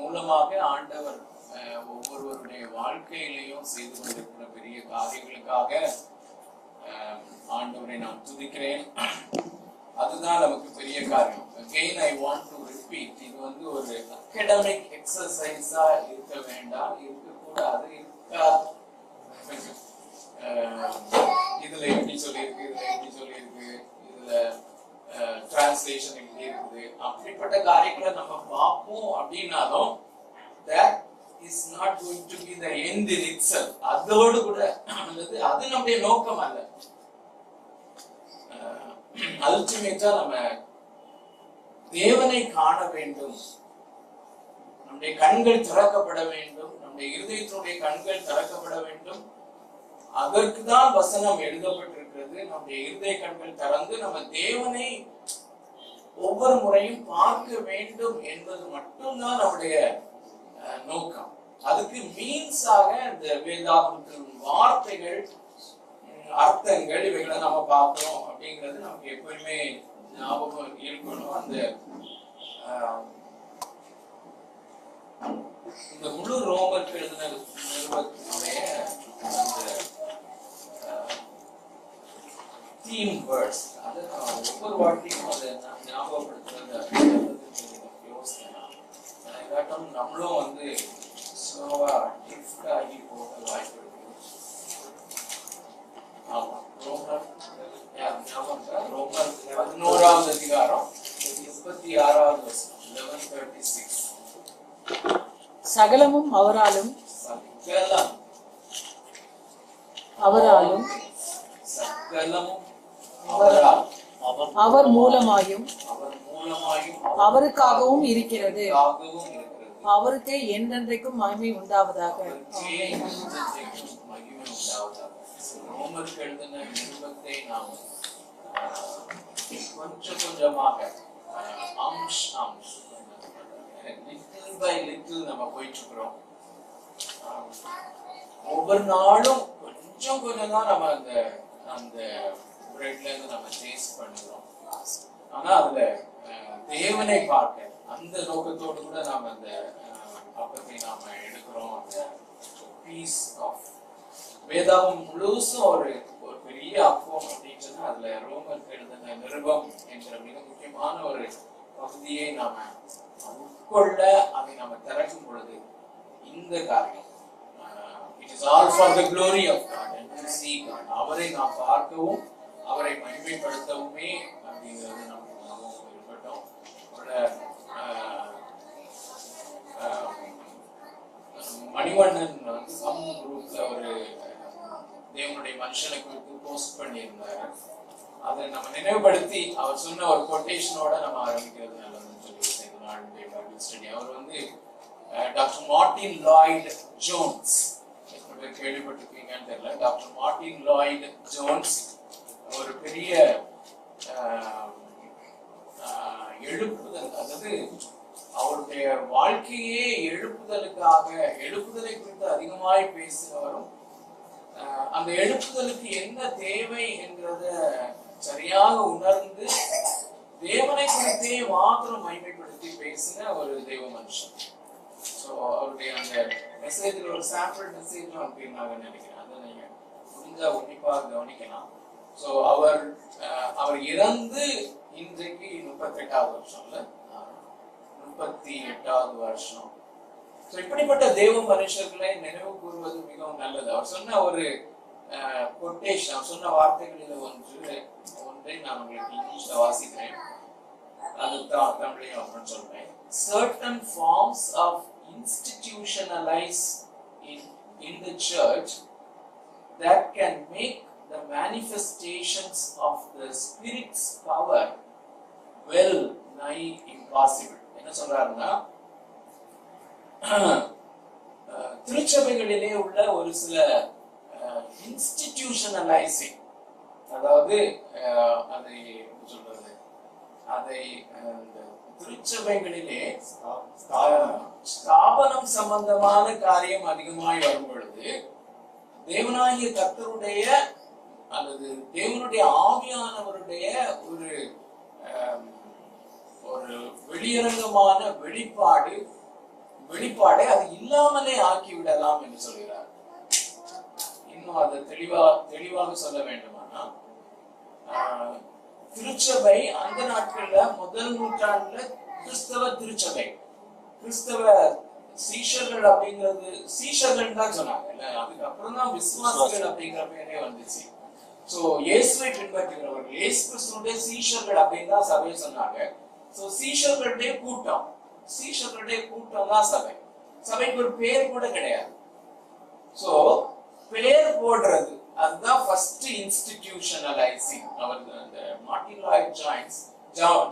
மூலமாக ஆண்டவர் ஒவ்வொருவருடைய வாழ்க்கையிலையும் செய்து கொண்டிருக்கிற பெரிய காரியங்களுக்காக ஆண்டவரை நான் துதிக்கிறேன். அதுதான் நமக்கு பெரிய காரியம். Again I want to repeat, இது வந்து ஒரு அகாடமிக் எக்ஸசைஸா இருக்க வேண்டாம், இருக்கக்கூடாது, இருக்காது. இதுல எப்படி சொல்லியிருக்கு, இதுல எப்படி சொல்லியிருக்கு, இதுல டிரான்ஸ்லேஷன் எப்படி இருக்குது, அப்படிப்பட்ட காரியங்களை நம்ம பார்ப்போம் அப்படின்னாலும் that is not going to be the end in itself. அதோடு கூட அது நம்முடைய நோக்கம் அல்ல. அல்டிமேட்டா நம்ம தேவனை காண வேண்டும், நம்முடைய கண்கள் திறக்கப்பட வேண்டும், நம்முடைய இருதயத்தினுடைய கண்கள் திறக்கப்பட வேண்டும். அதற்குதான் வசனம் எழுதப்பட்டிருக்கிறது. நம்முடைய இருதய கண்கள் திறந்து நம்ம தேவனை ஒவ்வொரு முறையும் பார்க்க வேண்டும் என்பது மட்டும்தான் நம்முடைய நோக்கம். அதுக்கு மீன்ஸாக இந்த வேதாகமத்தின் வார்த்தைகள், அர்த்தங்கள், இவைகளை நம்ம பார்க்கிறோம் அப்படிங்கிறது நமக்கு எப்பவுமே ஞாபகம் இருக்கணும். அந்த இந்த முழு ரோமருக்கு எழுதின நிருபத்தினுடைய அந்த தீம் வேர்ட்ஸ், அதை ஒவ்வொரு வாட்டியும் அதை ஞாபகப்படுத்துறது யோசிக்கலாம். நம்மளும் வந்து ஸ்லோவா டிஃப்ட் ஆகி போக வாய்ப்பு இருக்கு. ஆமா, ரோமர் 11வது அதிகாரம் 36வது வசனம் 11:36. சகலமும் அவராலும் அவர் மூலமாயும் அவருக்காகவும் இருக்கிறது. அவருக்கே என்றென்றைக்கும் மகிமை உண்டாவதாக. ரோமருக்கு எழுதின நிருபத்தை நாம் கொஞ்சம் கொஞ்சமாக லிட்டில் பை லிட்டில் நம்ம போயிட்டு இருக்கிறோம். ஒவ்வொரு நாளும் கொஞ்சம் கொஞ்சம் தான் நம்ம அந்த பிரெட்ல இருந்து நம்ம டேஸ்ட் பண்ணுறோம். ஆனா அதுல தேவனை பார்க்க அந்த நோக்கத்தோடு கூட நாம அந்த அப்பத்தை நாம எடுக்கிறோம். அந்த பீஸ் ஆஃப் வேதாகம் முழுசும் ஒரு பெரிய அப்பம் அப்படின்னு சொன்னா அதுல ரோமருக்கு எழுதின நிருபம் என்ற மிக முக்கியமான ஒரு பகுதியை நாம உட்கொள்ள, அதை நாம திறக்கும் பொழுது இந்த காரியம் it is all for the glory of God and to see God. அவரை நாம் பார்க்கவும் அவரை மகிமைப்படுத்தவுமே அப்படிங்கிறது நமக்கு ஞாபகம் இருக்கட்டும். மணிவண்ணன் சம் குரூப்ல ஒரு தேவனுடைய மனுஷனை குறித்து போஸ்ட் பண்ணியிருந்தாரு. அதை நம்ம நினைவுபடுத்தி அவர் சொன்ன ஒரு கொட்டேஷனோட நம்ம ஆரம்பிக்கிறது நல்லதுன்னு சொல்லி இந்த நாளுடைய பைபிள் ஸ்டடி. அவர் வந்து டாக்டர் மார்ட்டின் லாய்டு ஜோன்ஸ், கேள்விப்பட்டிருக்கீங்கன்னு தெரியல. டாக்டர் மார்ட்டின் லாய்டு ஜோன்ஸ் ஒரு பெரிய எழுப்புதல், அதாவது அவருடைய வாழ்க்கையே எழுப்புதலுக்காக, எழுப்புதலை குறித்து அதிகமாய் பேசினவரும் அந்த எழுப்புதலுக்கு என்ன தேவை என்கிறத சரியாக உணர்ந்து தேவனை குறித்தே மாத்திரம் மகிமைப்படுத்தி பேசின ஒரு தெய்வ மனுஷன். ஸோ அவருடைய அந்த மெசேஜில் ஒரு சாம்பிள் மெசேஜ் அப்படின்னாங்க நினைக்கிறேன். அதை நீங்க முடிஞ்சா உன்னிப்பாக கவனிக்கலாம். ஸோ அவர் இறந்து இன்றைக்கு 38வது வருஷம் இல்ல, 38வது வருஷம். ஸோ இப்படிப்பட்ட தேவ மனுஷர்களை நினைவு கூறுவது மிகவும் நல்லது. அவர் சொன்ன ஒரு கொட்டேஷன், அவர் சொன்ன வார்த்தைகளில் ஒன்றை நான் உங்களுக்கு இங்கிலீஷ்ல வாசிக்கிறேன், அது தமிழையும் அப்படின்னு சொல்றேன். Certain forms of institutionalize in the church that can make the manifestations of the Spirit's power well nigh impossible. என்ன சொல்றாருன்னா, திருச்சபைகளிலே உள்ள ஒரு சில இன்ஸ்டிடியூஷனலைசிங், அதாவது அதை சொல்றது, அதை திருச்சபைகளிலே ஸ்தாபனம் சம்பந்தமான காரியம் அதிகமாய் வரும் பொழுது தேவனாகிய கர்த்தருடைய அல்லது தேவனுடைய ஆவியானவருடைய ஒரு வெளியரங்கமான வெளிப்பாடு வெளிப்பாடை அது இல்லாமலே ஆக்கி விடலாம் என்று சொல்கிறார். இன்னும் அதை தெளிவாக சொல்ல வேண்டுமானா, திருச்சபை அந்த நாட்கள்ல முதல் நூற்றாண்டுல கிறிஸ்தவ திருச்சபை, கிறிஸ்தவ சீஷர்கள் அப்படிங்கிறது சீஷர்கள் தான் சொன்னாங்க. அதுக்கப்புறம் தான் விசுவாசிகள் அப்படிங்கிற பேரே வந்துச்சு. சோ இயேசுவை பின்பற்றுகிறவர்கள், இயேசு கிறிஸ்துவுடைய சீஷர்கள் அப்படின்னு தான் சபையை சொன்னாங்க. சோ சீஷர்களுடைய கூட்டம், சீஷர்களுடைய கூட்டம் தான் சபை. சபைக்கு ஒரு பேர் கூட கிடையாது. சோ பேர் போடுறது அதுதான் ஃபர்ஸ்ட் இன்ஸ்டிடியூஷனலைசிங். அவர் அந்த மார்ட்டின் லாய்ட்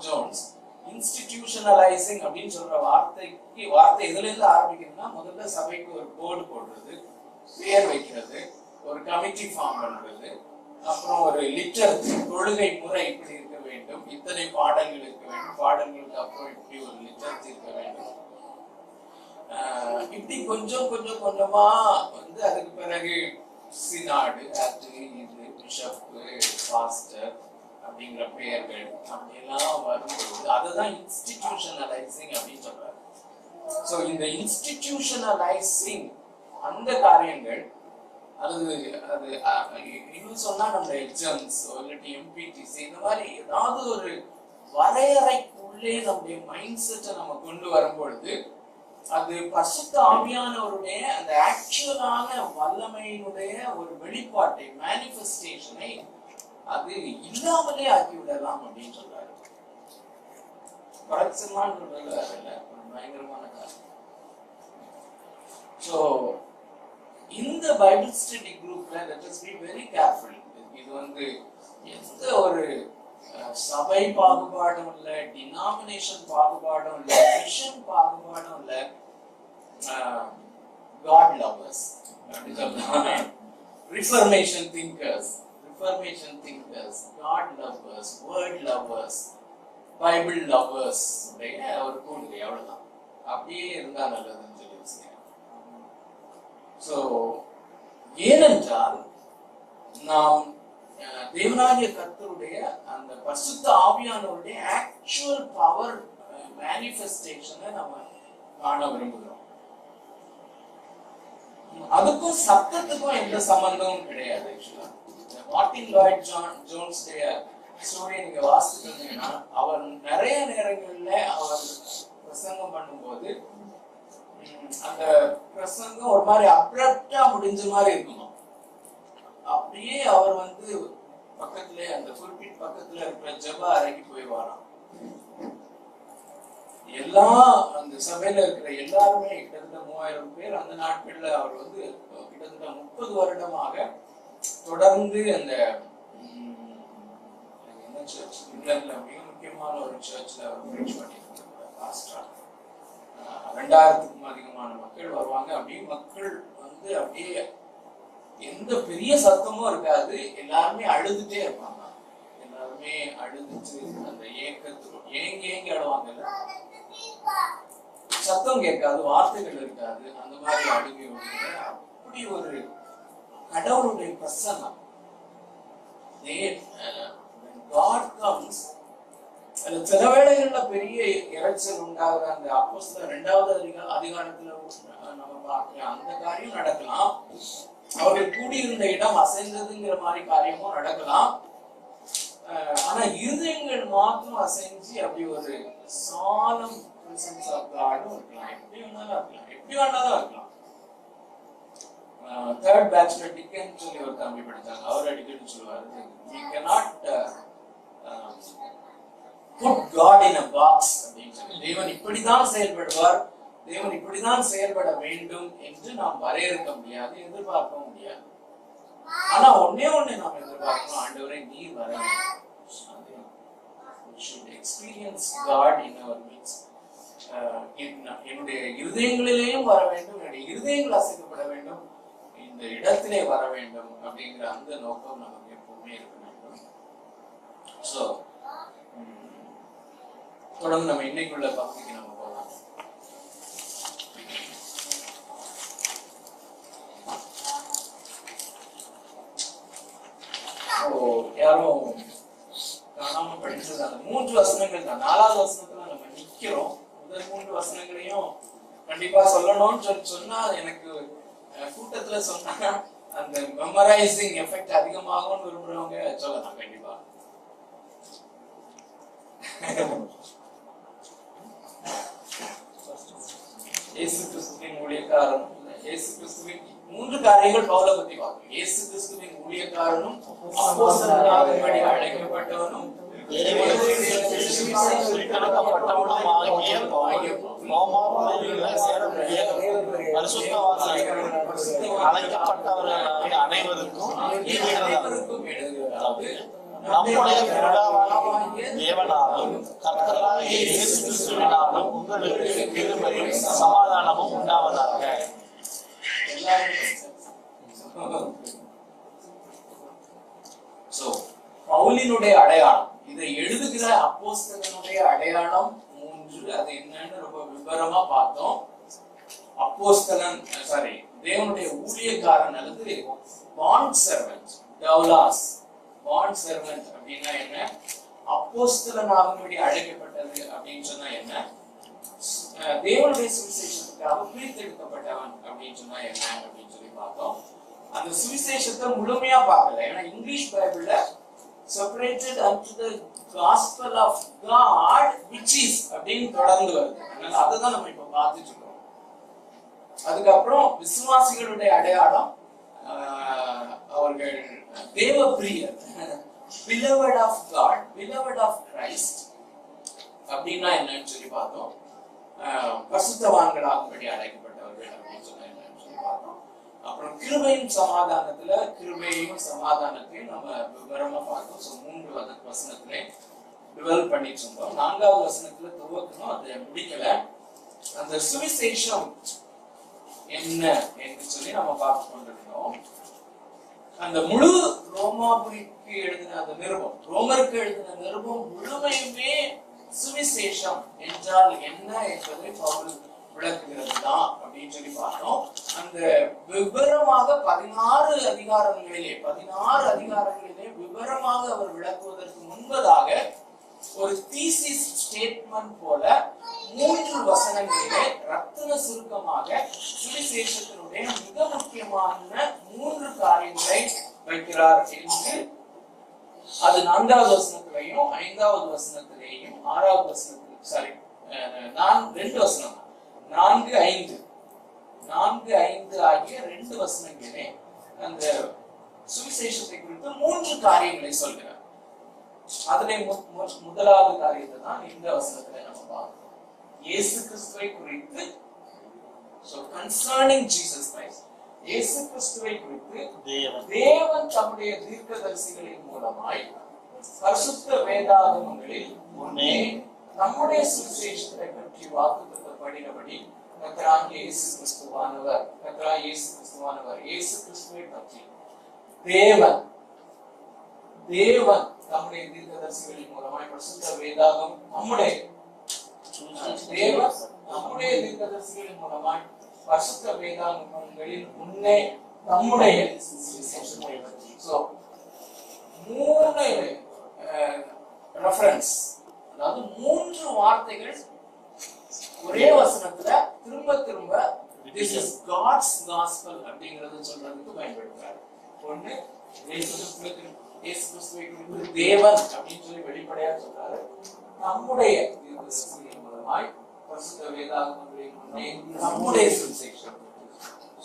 ஜோன்ஸ் இன்ஸ்டிடியூஷனலைசிங் அப்படின்னு சொல்ற வார்த்தை எதுல இருந்து ஆரம்பிக்குதுன்னா, முதல்ல சபைக்கு ஒரு போர்டு போடுறது, பேர் வைக்கிறது, ஒரு கமிட்டி ஃபார்ம் பண்றது, அப்புறம் ஒரு லிட்டர்ஜி தொழுகை முறை இப்படி இருக்க வேண்டும், இத்தனை பாடல்கள் இருக்க வேண்டும், பாடல்களுக்கு அப்புறம் இப்படி ஒரு லிட்டர்ஜி இருக்க வேண்டும். இப்படி கொஞ்சம் கொஞ்சமா வந்து அதுக்கு பிறகு சினாடு, அது இது, பிஷப், பாஸ்டர் அப்படிங்கிற பெயர்கள் அப்படியெல்லாம் வரும்போது அதுதான் இன்ஸ்டிடியூஷனலைசிங் அப்படின்னு சொல்றாரு. சோ இந்த இன்ஸ்டிடியூஷனலைசிங் அந்த காரியங்கள் அது இன்னும் சொன்னா நம்ம எக்ஸாம்ஸ் இல்லாட்டி எம்பிடிசி இந்த மாதிரி ஏதாவது ஒரு வரையறைக்குள்ளே நம்முடைய மைண்ட் செட்டை நம்ம கொண்டு வரும்பொழுது அது பரிசுத்த ஆவியானவருடைய அந்த ஆக்சுவலான வல்லமையினுடைய ஒரு வெளிப்பாட்டை, மேனிஃபெஸ்டேஷனை அது இல்லாமலே ஆக்கி விடலாம் அப்படின்னு சொல்றாரு. பரட்சமான ஒரு பயங்கரமான காரணம். சோ இந்த பைபிள் ஸ்டடி குரூப்ல let us be very careful. இது வந்து எந்த ஒரு சபை பாகுபாடும் இல்ல, டினாமினேஷன் பாகுபாடும் இல்ல, மிஷன் பாகுபாடும் இல்ல. God lovers, Reformation thinkers, God lovers, word lovers, Bible lovers ஒரு கூடுதல் அவ்வளவுதான். அப்படியே இருந்தா நல்லதுன்னு சொல்லி வச்சுக்கேன். சோ ஏனென்றால் நாம் தேவனாகிய கர்த்தருடைய அந்த பரிசுத்த ஆவியானவருடைய ஆக்சுவல் பவர் மேனிஃபெஸ்டேஷனை நம்ம காண விரும்புகிறோம். அதுக்கும் சத்தத்துக்கும் எந்த சம்பந்தமும் கிடையாது. மார்ட்டின் லாய்ட் ஜோன்ஸ் ஸ்டோரியை நீங்க வாசிச்சீங்கன்னா, அவர் நிறைய நேரங்கள்ல அவர் பிரசங்கம் பண்ணும்போது அந்த பிரசங்கம் ஒரு மாதிரி அப்ரப்டா முடிஞ்ச மாதிரி இருக்கணும். அப்படியே அவர் வந்து பக்கத்துல அந்த குறிப்பிட்ட பக்கத்துல இருக்கிற ஜெப அறைக்கு போயிடுவாராம். எல்லா அந்த சபையில இருக்கிற எல்லாருமே கிட்டத்தட்ட 3000 பேர் அந்த நாட்கள்ல அவர் வந்து கிட்டத்தட்ட 30 வருடமாக தொடர்ந்து அந்த என்ன சர்ச், இங்கிலாந்துல மிக முக்கியமான ஒரு சர்ச்ல அவர் பிரீச் பண்ணிட்டு பாஸ்டரா. 2000க்கும் அதிகமான மக்கள் வருவாங்க. அப்படியே மக்கள் வந்து அப்படியே எந்த பெரிய சத்தமும் இருக்காது, எல்லாருமே அழுதுட்டே இருப்பாங்க. எல்லாருமே அழுதுச்சு அந்த ஏங்கி அழுவாங்கல்ல, சத்தம் கேட்காது, வார்த்தைகள் இருக்காது, அந்த மாதிரி அழுகை வந்து அப்படி ஒரு கடவுளுடைய பிரசன்னம். God comes. சில வேளைகள்ல பெரிய இறைச்சல் உண்டாகிற அந்த அப்போஸ்தலர் 2வது அதிகாரத்துல நம்ம பார்க்கிற அந்த காரியம் நடக்கலாம். அவர்கள் கூடியிருந்த இடம் அசைந்ததுங்கிற மாதிரி காரியமும் நடக்கலாம். ஆனா இருதயங்கள் மாத்திரம் அசைஞ்சு அப்படி ஒரு சாலம் பிரசன்ஸ் ஆஃப் காடும் இருக்கலாம். எப்படி வேணாலும் இருக்கலாம். தேர்ட் பேட்ச்ல டிக்கன் சொல்லி ஒரு தம்பி படித்தாங்க. அவர் அடிக்கடி சொல்லுவாரு, we cannot put God in a box அப்படின்னு சொல்லி. தேவன் இப்படிதான் செயல்படுவார், தேவன் இப்படிதான் செயல்பட வேண்டும் என்று நாம் வரையறுக்க முடியாது, எதிர்பார்க்க முடியாது. ஆனா ஒன்னே நாம் எதிர்பார்க்கணும், ஆண்டவரே நீர் வர வேண்டும். We should experience God in our midst. என்னுடைய இருதயங்களிலேயும் வர வேண்டும், என்னுடைய இருதயங்கள் அசைக்கப்பட வேண்டும், இந்த இடத்திலே வர வேண்டும் அப்படிங்கிற அந்த நோக்கம் நமக்கு எப்பவுமே இருக்க வேண்டும். சோ தொடர்ந்து நம்ம இன்னைக்குள்ள பகுதிக்கு நம்ம போகலாம். யாரும் காணாம படிச்சது அந்த 3 வசனங்கள் தான். 4வது வசனத்துல நம்ம நிக்கிறோம். முதல் 3 வசனங்களையும் கண்டிப்பா சொல்லணும்னு சொன்னா எனக்கு கூட்டத்துல சொன்னா அந்த மெமரைசிங் எஃபெக்ட் அதிகமாகும் விரும்புறவங்க சொல்லலாம் கண்டிப்பா. இயேசு கிறிஸ்துவின் ஊழியக்காரன், இயேசு கிறிஸ்துவின் 3 காரியங்கள் பவுலை பத்தி பார்க்கணும். இயேசு கிறிஸ்துவின் ஊழியக்காரனும் அப்போஸ்தலனாகும்படி அழைக்கப்பட்டவனும் அனைவருக்கும் நம்முடைய தேவனாலும் கர்த்தராகிய இயேசு கிறிஸ்துவினாலும் உங்களுக்கு கிருபையும் சமாதானமும் உண்டாவதாக. பவுலினுடைய அடையாளம், இதை எழுதுகிற அப்போஸ்தலனுடைய அடையாளம் 3. அது என்னன்னு ரொம்ப விவரமா பார்த்தோம். அப்போஸ்தலன் தேவனுடைய ஊழியக்காரன் அல்லது பாண்ட் சர்வன்ட், டவுலாஸ். பாண்ட் சர்வன்ட் அப்படின்னா என்ன? அப்போஸ்தலனாகும்படி அழைக்கப்பட்டது அப்படின்னு சொன்னா என்ன? தேவனுடைய சுவிசேஷத்துக்காக பிரித்தெடுக்கப்பட்டவன் அப்படின்னு சொன்னா என்ன அப்படின்னு சொல்லி பார்த்தோம். அந்த சுவிசேஷத்தை முழுமையா பார்க்கல, ஏன்னா இங்கிலீஷ் பைபிள்ல separated unto the gospel of God which is அப்படின்னு தொடர்ந்து வருது. அதனால அதுதான் நம்ம இப்ப பார்த்துட்டு இருக்கோம். அதுக்கப்புறம் விசுவாசிகளுடைய அடையாளம், அவர்கள் தேவ பிரியர், beloved of God, beloved of Christ அப்படின்னா என்னன்னு சொல்லி பார்த்தோம். பரிசுத்தவான்களாகும்படி அழைக்கப்பட்டவர்கள் அப்படின்னு சொன்னா என்னன்னு சொல்லி பார்த்தோம். அப்புறம் கிருபையும் சமாதானத்துல, கிருபையும் சமாதானத்தையும் நம்ம விவரமா பார்த்தோம். 3 வசனத்திலே டிவெலப் பண்ணிட்டு இருந்தோம். 4வது வசனத்துல துவக்கணும், அதை முடிக்கல. அந்த சுவிசேஷம் என்ன என்று சொல்லி நம்ம பார்த்து கொண்டிருந்தோம். அந்த முழு ரோமாபுரிக்கு எழுதின அந்த நிருபம், ரோமருக்கு எழுதின நிருபம் முழுமையுமே சுவிசேஷம் என்றால் என்ன என்பதை பவுல் விளக்குகிறது தான் அப்படின்னு சொல்லி பார்த்தோம். அந்த விவரமாக 16 அதிகாரங்களிலே விவரமாக அவர் விளக்குவதற்கு முன்பதாக ஒரு தீசிஸ் ஸ்டேட்மெண்ட் போல 3 வசனங்களிலே ரத்தின சுருக்கமாக சுவிசேஷத்தினுடைய மிக முக்கியமான 3 காரியங்களை வைக்கிறார் என்று அது 4வது வசனத்திலையும் 5வது வசனத்திலேயும் 6வது வசனத்திலும் 2 வசனம் 4, 5 ஆகிய 2 வசனங்களிலே அந்த சுவிசேஷத்தை குறித்து 3 காரியங்களை சொல்கிறார். அதிலே முதலாவது காரியத்தை தான் இந்த வசனத்துல நம்ம பார்க்கிறோம். இயேசு கிறிஸ்துவை குறித்து, concerning Jesus Christ, இயேசு கிறிஸ்துவை குறித்து தேவன் தம்முடைய தீர்க்கதரிசிகளின் மூலமாய் பரிசுத்த வேதாகமங்களில் முன்னே நம்முடைய சுவிசேஷத்தை பற்றி வாக்குத்தத்தப்படினபடி கர்த்தராகிய இயேசு கிறிஸ்துவானவர், இயேசு கிறிஸ்துவை பற்றி தேவன் தம்முடைய தீர்க்கதரிசிகளின் மூலமாய் பரிசுத்த வேதாகம் நம்முடைய தீர்க்கதரிசிகளின் மூலமாய் பரிசுத்த வேதாகமங்களில் முன்னே நம்முடைய சுவிசேஷத்தை பற்றி. சோ 3 ரெஃபரன்ஸ், அதாவது 3 வார்த்தைகள் ஒரே வசனத்துல திரும்ப திரும்ப this is God's gospel அப்படிங்கறது சொல்றதுக்கு பயன்படுத்துறாரு. ஒண்ணு இயேசு கிறிஸ்துவை குறித்து தேவன் அப்படின்னு சொல்லி வெளிப்படையா சொல்றாரு. நம்முடைய தீர்க்கதரிசிகளின் மூலமாய் பரிசுத்த வேதாகமங்களின் முன்னே நம்முடைய சுவிசேஷம்.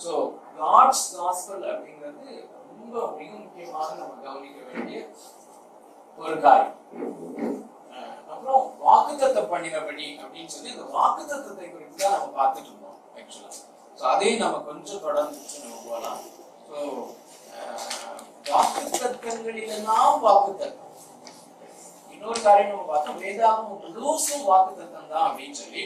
சோ God's gospel அப்படிங்கிறது ரொம்ப மிக முக்கியமாக நம்ம கவனிக்க வேண்டிய ஒரு காரியம். அப்புறம் வாக்குத்தத்தம் பண்ணினபடி அப்படின்னு சொல்லி இந்த வாக்குத்தத்தத்தை குறித்து தான் நம்ம பார்த்துட்டு இருந்தோம் ஆக்சுவலா. சோ அதையும் நம்ம கொஞ்சம் தொடர்ந்து நம்ம போகலாம். சோ வாக்குத்தத்தங்களிலெல்லாம் வாக்குத்தத்தம். இன்னொரு காரியம் நம்ம பார்த்தோம், வேதாகமம் முழுசும் வாக்குத்தத்தம் தான் அப்படின்னு சொல்லி.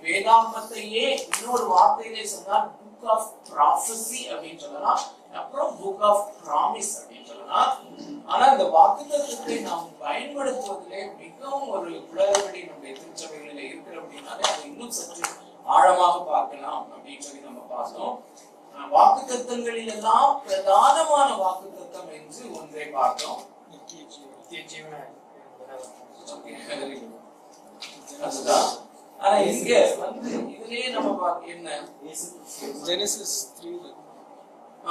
வேதாகமத்தையே இன்னொரு வார்த்தையிலே சொன்னால் புக் ஆஃப் ப்ராஃபஸி அப்படின்னு சொல்லலாம், அப்புறம் புக் ஆஃப் ப்ராமிஸ் அப்படின்னு சொல்லலாம். ஆனா இந்த வாக்குத்தத்தத்தை நாம் பயன்படுத்துவதிலே மிகவும் ஒரு குளறுபடி நம்முடைய திருச்சபைகளில் இருக்கிற அப்படின்னாலே அதை இன்னும் சற்று ஆழமாக பார்க்கலாம் அப்படின்னு சொல்லி நம்ம பார்த்தோம். வாக்குத்தத்தங்களில் எல்லாம் பிரதானமான வாக்குத்தத்தம் என்று ஒன்றை பார்த்தோம். ஆனா இங்க என்ன? ஜெனசிஸ் 3.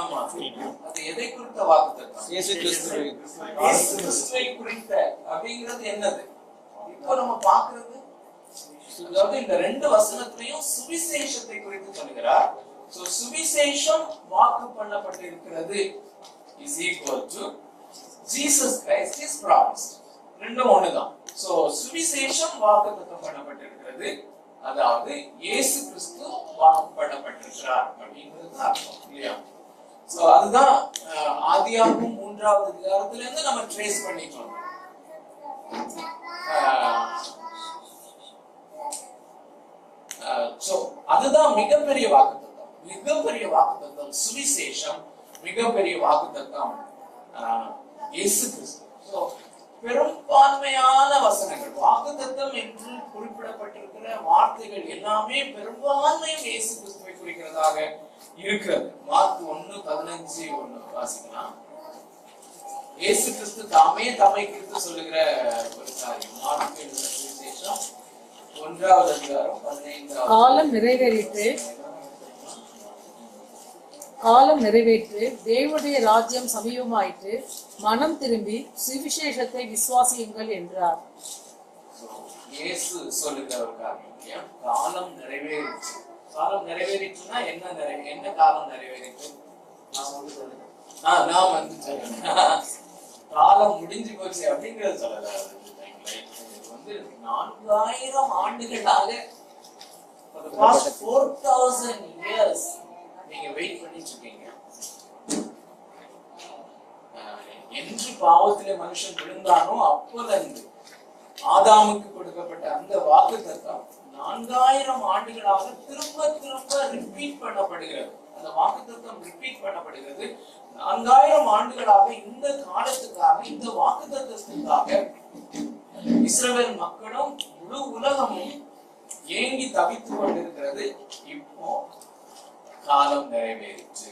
ஆமா, அது எதை குறித்த வாக்குத்தத்தம்? இயேசு கிறிஸ்துவை. இயேசு கிறிஸ்துவை குறித்த அப்படிங்கிறது என்னது? இப்போ நம்ம பார்க்கிறது, அதாவது இந்த 2 வசனத்திலையும் சுவிசேஷத்தை குறித்து சொல்லுகிறார். சோ சுவிசேஷம் வாக்கு பண்ணப்பட்டிருக்கிறது is equal to Jesus Christ is promised. ரெண்டும் ஒண்ணுதான். சோ சுவிசேஷம் வாக்குத்தத்தம் பண்ணப்பட்டிருக்கிறது, அதாவது இயேசு கிறிஸ்து வாக்கு பண்ணப்பட்டிருக்கிறார் அப்படிங்கிறது அர்த்தம் இல்லையா? சோ அதுதான் ஆதியாகமம் 3வது அதிகாரத்துல இருந்து நம்ம ட்ரேஸ் பண்ணிட்டு வந்தோம். சோ அதுதான் மிகப்பெரிய வாக்குத்தத்தம். மிகப்பெரிய வாக்குத்தத்தம் சுவிசேஷம், மிகப்பெரிய வாக்குத்தத்தம் இயேசு கிறிஸ்து. சோ பெரும்பான்மையான வசனங்கள் வாக்குத்தத்தம் என்று குறிப்பிடப்பட்டிருக்கிற வார்த்தைகள் எல்லாமே பெரும்பான்மையும் இயேசு கிறிஸ்துவை குறிக்கிறதாக இருக்கிறது. மார்க் 1:15 வாசிக்கலாம். இயேசு கிறிஸ்து தாமே தம்மை குறித்து சொல்லுகிற ஒரு காரியம். மார்க் எழுதின சுவிசேஷம் 1வது அதிகாரம் 15வது. காலம் நிறைவேற்று, தேவனுடைய ராஜ்யம் சமீபமாயிற்று, மனம் திரும்பி சுவிசேஷத்தை விசுவாசியுங்கள் என்றார். இயேசு சொல்லுகிற ஒரு காரியம், காலம் நிறைவேறிச்சு. காலம் நிறைவேறிச்சுன்னா என்ன காலம் நிறைவேறிச்சு? நான் வந்து காலம் முடிஞ்சு போச்சு அப்படிங்கறது சொல்லல. வந்து 4000 ஆண்டுகளாக 4000 years நீங்க வெயிட் பண்ணிட்டு இருக்கீங்க. என்று பாவத்திலே மனுஷன் விழுந்தானோ அப்போதிருந்து ஆதாமுக்கு கொடுக்கப்பட்ட அந்த வாக்குத்தத்தம் 4000 ஆண்டுகளாக திரும்ப திரும்ப ரிப்பீட் பண்ணப்படுகிறது. அந்த வாக்குத்தத்தம் ரிப்பீட் பண்ணப்படுகிறது. 4000 ஆண்டுகளாக இந்த காலத்துக்காக, இந்த வாக்குத்தத்தத்துக்காக இஸ்ரவேல் மக்களும் முழு உலகமும் ஏங்கி தவித்துக் கொண்டிருக்கிறது. இப்போ காலம் நிறைவேறிச்சு.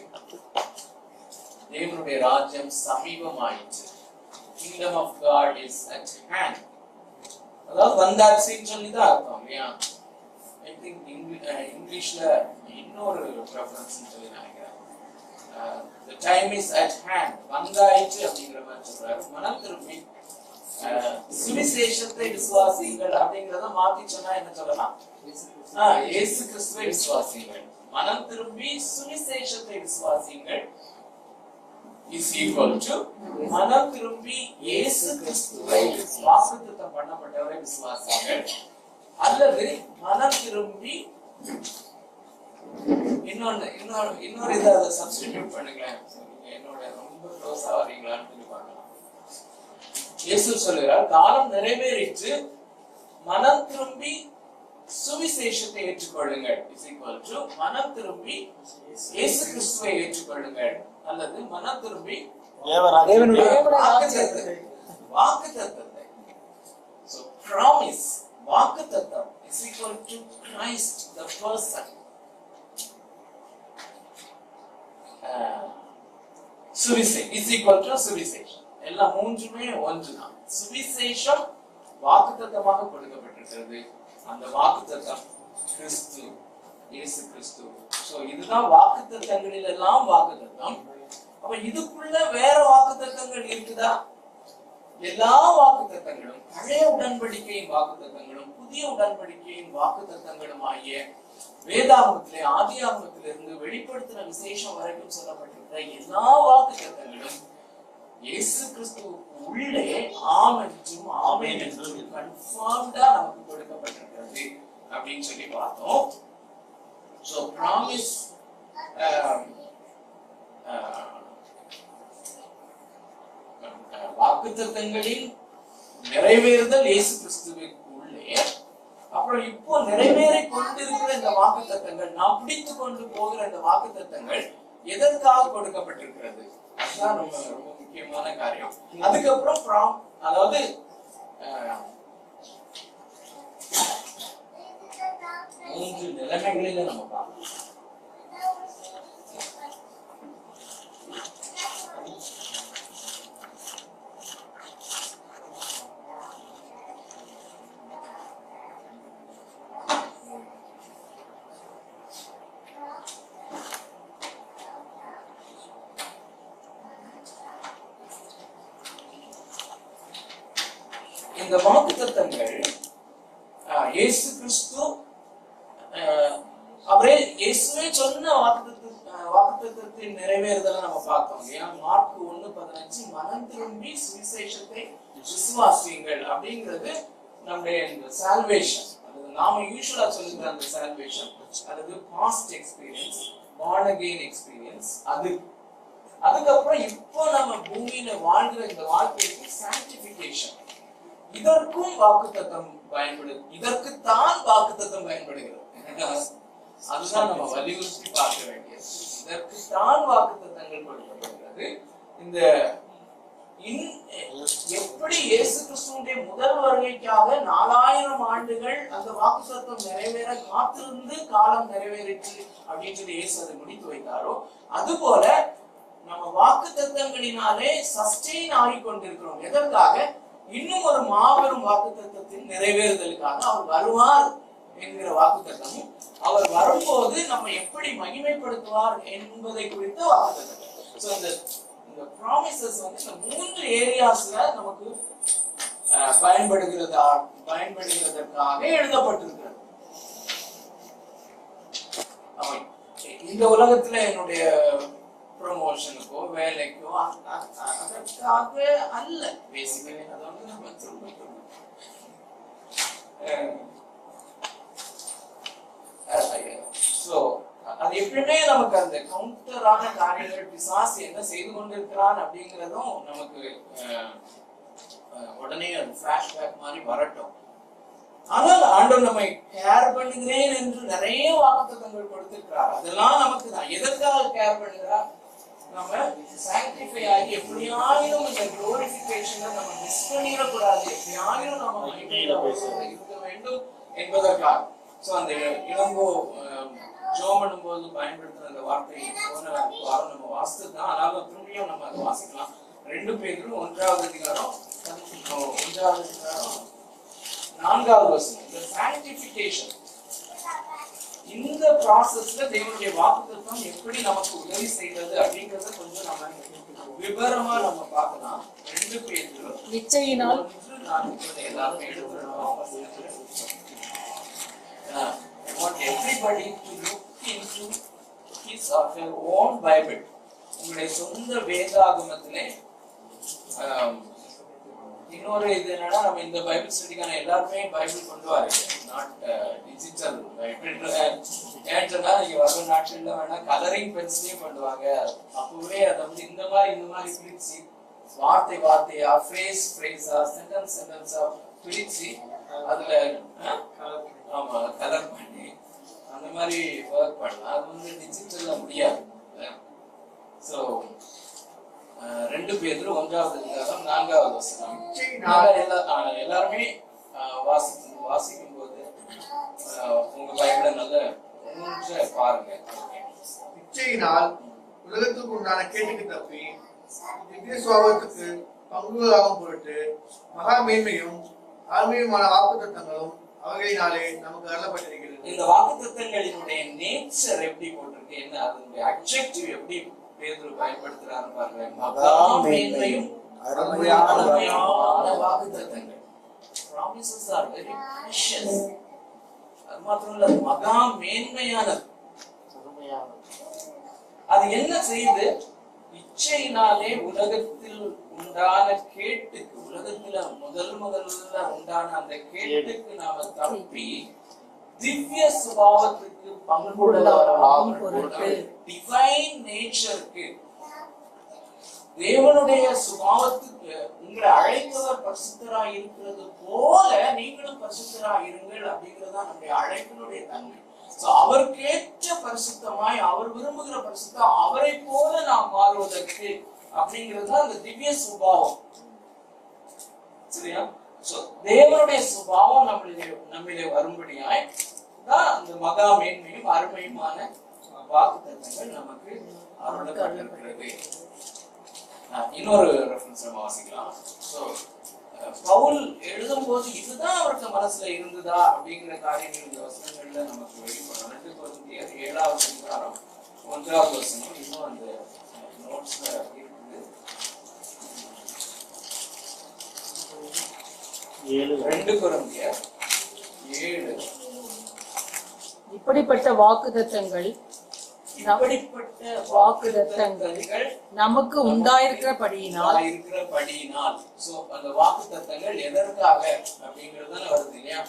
தேவனுடைய ராஜ்யம் சமீபமாயிற்று. Kingdom of God is at hand. அதாவது வந்தாச்சுன்னு சொல்லிதான் அர்த்தம் இல்லையா? ஐ திங்க் இங்கிலீஷ்ல இன்னொரு ரெஃபரன்ஸ் சொல்லி நினைக்கிறேன். The time is at hand. வந்தாயிற்று அப்படிங்கிற மாதிரி சொல்றாரு. மனம் திரும்பி சுவிசேஷத்தை விசுவாசிங்கள் அப்படிங்கறத மாத்தி சொன்னா என்ன சொல்லலாம்? இயேசு கிறிஸ்துவை விசுவாசிங்கள். மனம் திரும்பி சுவிசேஷத்தை விசுவாசிங்கள் is equal to மனம் திரும்பி இயேசு கிறிஸ்துவை வாக்குத்தத்தம் பண்ணப்பட்டவரை விசுவாசிங்கள், அல்லது மனம் திரும்பி இன்னொரு இதை சப்ஸ்டிடியூட் பண்ணுங்களேன். என்னோட ரொம்ப க்ளோஸ் ஆவீங்களான்னு சொல்லி பார்க்கலாம். இயேசு சொல்லுகிறார், காலம் நிறைவேறிற்று, மனம் திரும்பி சுவிசேஷத்தை ஏற்றுக்கொள்ளுங்கள் is equal to மனம் திரும்பி இயேசு கிறிஸ்துவை ஏற்றுக்கொள்ளுங்கள், அல்லது மனம் திரும்பி வாக்குத்தத்தத்தை. So promise, வாக்குத்தத்தம் is equal to Christ the person. சுவிசேஷம் is equal to சுவிசேஷம். எல்லாம் மூன்றுமே ஒன்றுதான். சுவிசேஷம் வாக்குத்தத்தமாக கொடுக்கப்பட்டிருக்கிறது. அந்த வாக்குத்தத்தம் கிறிஸ்து, இயேசு கிறிஸ்து. சோ இதுதான் வாக்குத்தத்தங்களில் எல்லாம் வாக்குத்தத்தம். அப்ப இதுக்குள்ள வேற வாக்குத்தத்தங்கள் இருக்குதா? எல்லா வாக்குத்தத்தங்களும் பழைய உடன்படிக்கையின் வாக்குத்தத்தங்களும் புதிய உடன்படிக்கையின் வாக்குத்தத்தங்களும் ஆகிய வேதாகமத்திலே ஆதியாகமத்திலிருந்து வெளிப்படுத்தின விசேஷம் வரைக்கும் சொல்லப்பட்டிருக்கிற எல்லா வாக்குத்தத்தங்களும் இயேசு கிறிஸ்துவுக்கு உள்ளே ஆம் என்றும் ஆமென் என்றும் கன்ஃபார்ம்டா நமக்கு கொடுக்கப்பட்டிருக்கிறது அப்படின்னு சொல்லி பார்த்தோம். So promise வாக்குத்தத்தங்களின் நிறைவேறுதல் இயேசு கிறிஸ்துவுக்கு உள்ளே. அப்புறம் இப்போ நிறைவேறி கொண்டிருக்கிற இந்த வாக்குத்தத்தங்கள், நாம் பிடித்து கொண்டு போகிற இந்த வாக்குத்தத்தங்கள் எதற்காக கொடுக்கப்பட்டிருக்கிறது? அதுதான் ரொம்ப ரொம்ப முக்கியமான காரியம். அதுக்கப்புறம் அதாவது மூன்று நிலைமைகளில நம்ம பார்க்கலாம். இந்த வாக்குத்தத்தங்கள் இயேசு கிறிஸ்து அவரே இயேசுவே சொன்ன வாக்குத்தத்தத்தின் நிறைவேறுதலை நம்ம பார்த்தோம் இல்லையா? மார்க் 1:15 மனம் திரும்பி சுவிசேஷத்தை விசுவாசியுங்கள் அப்படிங்கிறது நம்முடைய சால்வேஷன். அது நாம யூசுவலா சொல்லுகிற அந்த சால்வேஷன் அல்லது past experience, born again experience. அதுக்கப்புறம் இப்போ நம்ம பூமியில வாழ்கிற இந்த வாழ்க்கைக்கு சாங்டிபிகேஷன். இதற்கும் வாக்குத்தத்தம் பயன்படுது. இதற்குத்தான் வாக்குத்தத்தம் பயன்படுகிறது. அதுதான் நம்ம வலியுறுத்தி பார்க்க வேண்டியது. இதற்குத்தான் வாக்குத்தத்தங்கள் கொடுக்கப்படுகிறது. இந்த எப்படி இயேசு கிறிஸ்துவினுடைய முதல் வருகைக்காக 4000 ஆண்டுகள் அந்த வாக்குத்தத்தம் நிறைவேற காத்திருந்து காலம் நிறைவேறிச்சு அப்படின்னு சொல்லி இயேசு அதை முடித்து வைத்தாரோ, அதுபோல நம்ம வாக்குத்தத்தங்களினாலே சஸ்டெயின் ஆகிக் கொண்டிருக்கிறோம். எதற்காக? இன்னும் ஒரு மாபெரும் வாக்குத்தத்தத்தின் நிறைவேறுதலுக்காக அவர் வருவார் என்கிற வாக்குத்தத்தமும், அவர் வரும்போது நம்ம எப்படி மகிமைப்படுத்துவார் என்பதை குறித்த வாக்குத்தத்தம். சோ இந்த ப்ராமிசஸ் வந்து இந்த 3 ஏரியாஸ்ல நமக்கு பயன்படுகிறதற்காக எழுதப்பட்டிருக்கிறது. இந்த உலகத்துல என்னுடைய ப்ரமோஷனுக்கோ வேலைக்கோ அதற்காக அல்ல. பேசிக்கலி அதை வந்து நம்ம அது எப்பயுமே நமக்கு அந்த கவுண்டரான காரியங்கள் பிசாசு என்ன செய்து கொண்டிருக்கிறான் அப்படிங்கிறதும் நமக்கு உடனே அது பிளாஷ்பேக் மாதிரி வரட்டும். ஆனால் ஆண்டவர் நம்மை கேர் பண்ணுகிறேன் என்று நிறைய வாக்குத்தத்தங்கள் கொடுத்திருக்கிறார். அதெல்லாம் நமக்கு தான். எதற்காக கேர் பண்ணுகிறார்? நம்ம சாங்டிஃபை ஆகி எப்படியாயிரும் இந்த குளோரிஃபிகேஷனை நம்ம மிஸ் பண்ணிடக்கூடாது, எப்படியாயிரும் நம்ம இருக்க வேண்டும் என்பதற்காக. சோ அந்த இளங்கோ ஜோம் பண்ணும்போது பயன்படுத்துற அந்த வார்த்தை போன வாரம் நம்ம வாசித்து தான். ஆனாலும் திரும்பியும் நம்ம அதை வாசிக்கலாம். 2 பேதுரு 1வது அதிகாரம் 4வது வசனம். இந்த சாங்டிஃபிகேஷன், இந்த ப்ராசஸ்ல தேவனுடைய வாக்குத்தத்தம் எப்படி நமக்கு உதவி செய்கிறது அப்படிங்கறத கொஞ்சம் நம்ம விவரமா நம்ம பார்க்கலாம். 2 பேதுரு நிச்சயினால் எல்லாரும் எடுத்துறோம். I want everybody to look into his or her own Bible. உங்களுடைய சொந்த வேதாகமத்திலே இன்னொரு இது என்னன்னா, நம்ம இந்த பைபிள் ஸ்டடிக்கான எல்லாருமே பைபிள் கொண்டு வரீங்க, நாட் டிஜிட்டல் பைபிள். ஏன்னா நீங்க வர நாட்கள்ல வேணா கலரிங் பென்சிலையும் பண்ணுவாங்க. அப்பவே அதை வந்து இந்த மாதிரி பிரிச்சு வார்த்தையா ஃப்ரேஸா சென்டென்ஸா பிரிச்சு அதுல ஆமா கலர் பண்ணி அந்த மாதிரி ஒர்க் பண்ணலாம். அது வந்து டிஜிட்டல்ல முடியாது. சோ 2 பேதுரு 1வது அதிகாரம் 4வது வசனம். எல்லாருமே வாசிக்கும் போது உங்க பைபிளை நல்ல பாருங்க. இச்சையினால் உலகத்துக்கு உண்டான கேட்டுக்கு தப்பி திவ்ய சுவாபத்துக்கு பங்குகளாகும் பொருட்டு மகா மேன்மையும் ஆழ்மையுமான வாக்குத்தத்தங்களும் அவைகளினாலே நமக்கு அருளப்பட்டிருக்கிறது. இந்த வாக்குத்தத்தங்களினுடைய நேச்சர் எப்படி போட்டிருக்கு, என்ன அதனுடைய அட்ஜெக்டிவ் எப்படி பேதுரு பயன்படுத்துறாருன்னு பாருங்க. மகா மேன்மையும் அருமையான வாக்குத்தத்தங்கள். Promises are very precious. அது மாத்திரம் இல்ல, மகா மேன்மையானது. அது என்ன செய்து? இச்சையினாலே உலகத்தில் உண்டான கேட்டுக்கு, உலகத்துல முதல்ல உண்டான அந்த கேட்டுக்கு நாம தப்பி திவ்ய சுபாவத்துக்கு பங்குள்ளவராகும் பொருட்டு, டிவைன் நேச்சருக்கு, தேவனுடைய சுபாவத்துக்கு உங்களை அழைத்தவர் பரிசுத்தராய் இருக்கிறது போல நீங்களும் பரிசுத்தராய் இருங்கள் அப்படிங்கிறதா நம்முடைய அழைப்பினுடைய தன்மை. அவருக்கேற்ற பரிசுத்தமாய், அவர் விரும்புகிற பரிசுத்தம் அவரை போல நாம் மாறுவதற்கு அப்படிங்கிறது அந்த திவ்ய சுபாவம். சரியா? தேவனுடைய சுபாவம் நம்மிலே வரும்படியாய் தான் அந்த மகா மேன்மையும் அருமையுமான வாக்குத்தத்தங்கள் நமக்கு அருளப்பட்டிருக்கிறது. இன்னொரு ரெஃபரன்ஸ் நம்ம வாசிக்கலாம். பவுல் எழுதும் போது இதுதான் அவருக்கு மனசுல இருந்ததா அப்படிங்கிற காரியங்கள் இந்த வசனங்கள்ல நமக்கு வெளிப்படும். 2 கொரிந்தியர் 7வது அதிகாரம் 1வது வசனம் இன்னும் அந்த நோட்ஸ்ல இருக்குது. 7 2 கொரிந்தியர் 7. இப்படிப்பட்ட வாக்குத்தத்தங்கள் இப்படிப்பட்ட வாக்குத்தத்தங்கள் நமக்கு உண்டாயிருக்கிறபடியினால் சோ அந்த வாக்குத்தத்தங்கள் எதற்காக அப்படிங்கிறது தான் வருது இல்லையா?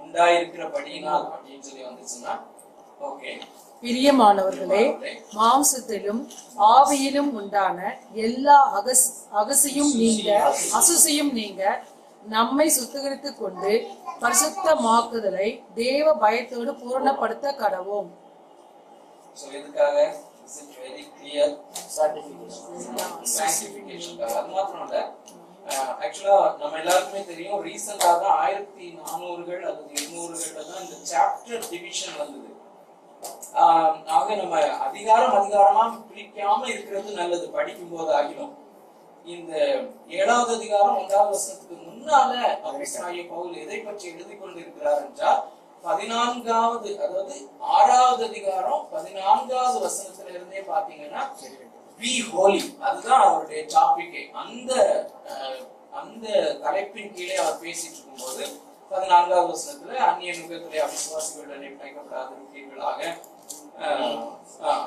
உண்டாயிருக்கிறபடியினால் அப்படின்னு சொல்லி வந்துச்சுன்னா ஓகே. பிரியமானவர்களே, மாம்சத்திலும் ஆவியிலும் உண்டான எல்லா அசுசியும் நீங்க நம்மை சுத்திகரித்துக் கொண்டு பரிசுத்தமாக்குதலை தேவ பயத்தோடு பூரணப்படுத்த கடவோம். So எதுக்காக? Is it very clear? Sanctification. அது மாத்திரம் இல்ல, ஆக்சுவலா நம்ம எல்லாருக்குமே தெரியும், ரீசெண்டா தான் 1400கள் அல்லது 800கள்ல தான் இந்த சாப்டர் டிவிஷன் வந்தது. ஆக நம்ம அதிகாரமா பிரிக்காம இருக்கிறது நல்லது படிக்கும் போது ஆகிடும். இந்த 7வது அதிகாரம் 1வது வசனத்துக்கு முன்னால அப்போஸ்தலனாகிய பவுல் எதை பற்றி எழுதி கொண்டிருக்கிறார் என்றால் 14வது, அதாவது 6வது அதிகாரம் 14வது வசனத்துல இருந்தே பாத்தீங்கன்னா be holy, அதுதான் அவருடைய டாபிக். அந்த தலைப்பின் கீழே அவர் பேசிட்டு இருக்கும்போது 14வது வசனத்துல அந்நிய நுகத்திலே அவிசுவாசிகளுடன் இணைக்கப்படாதிருப்பீர்களாக,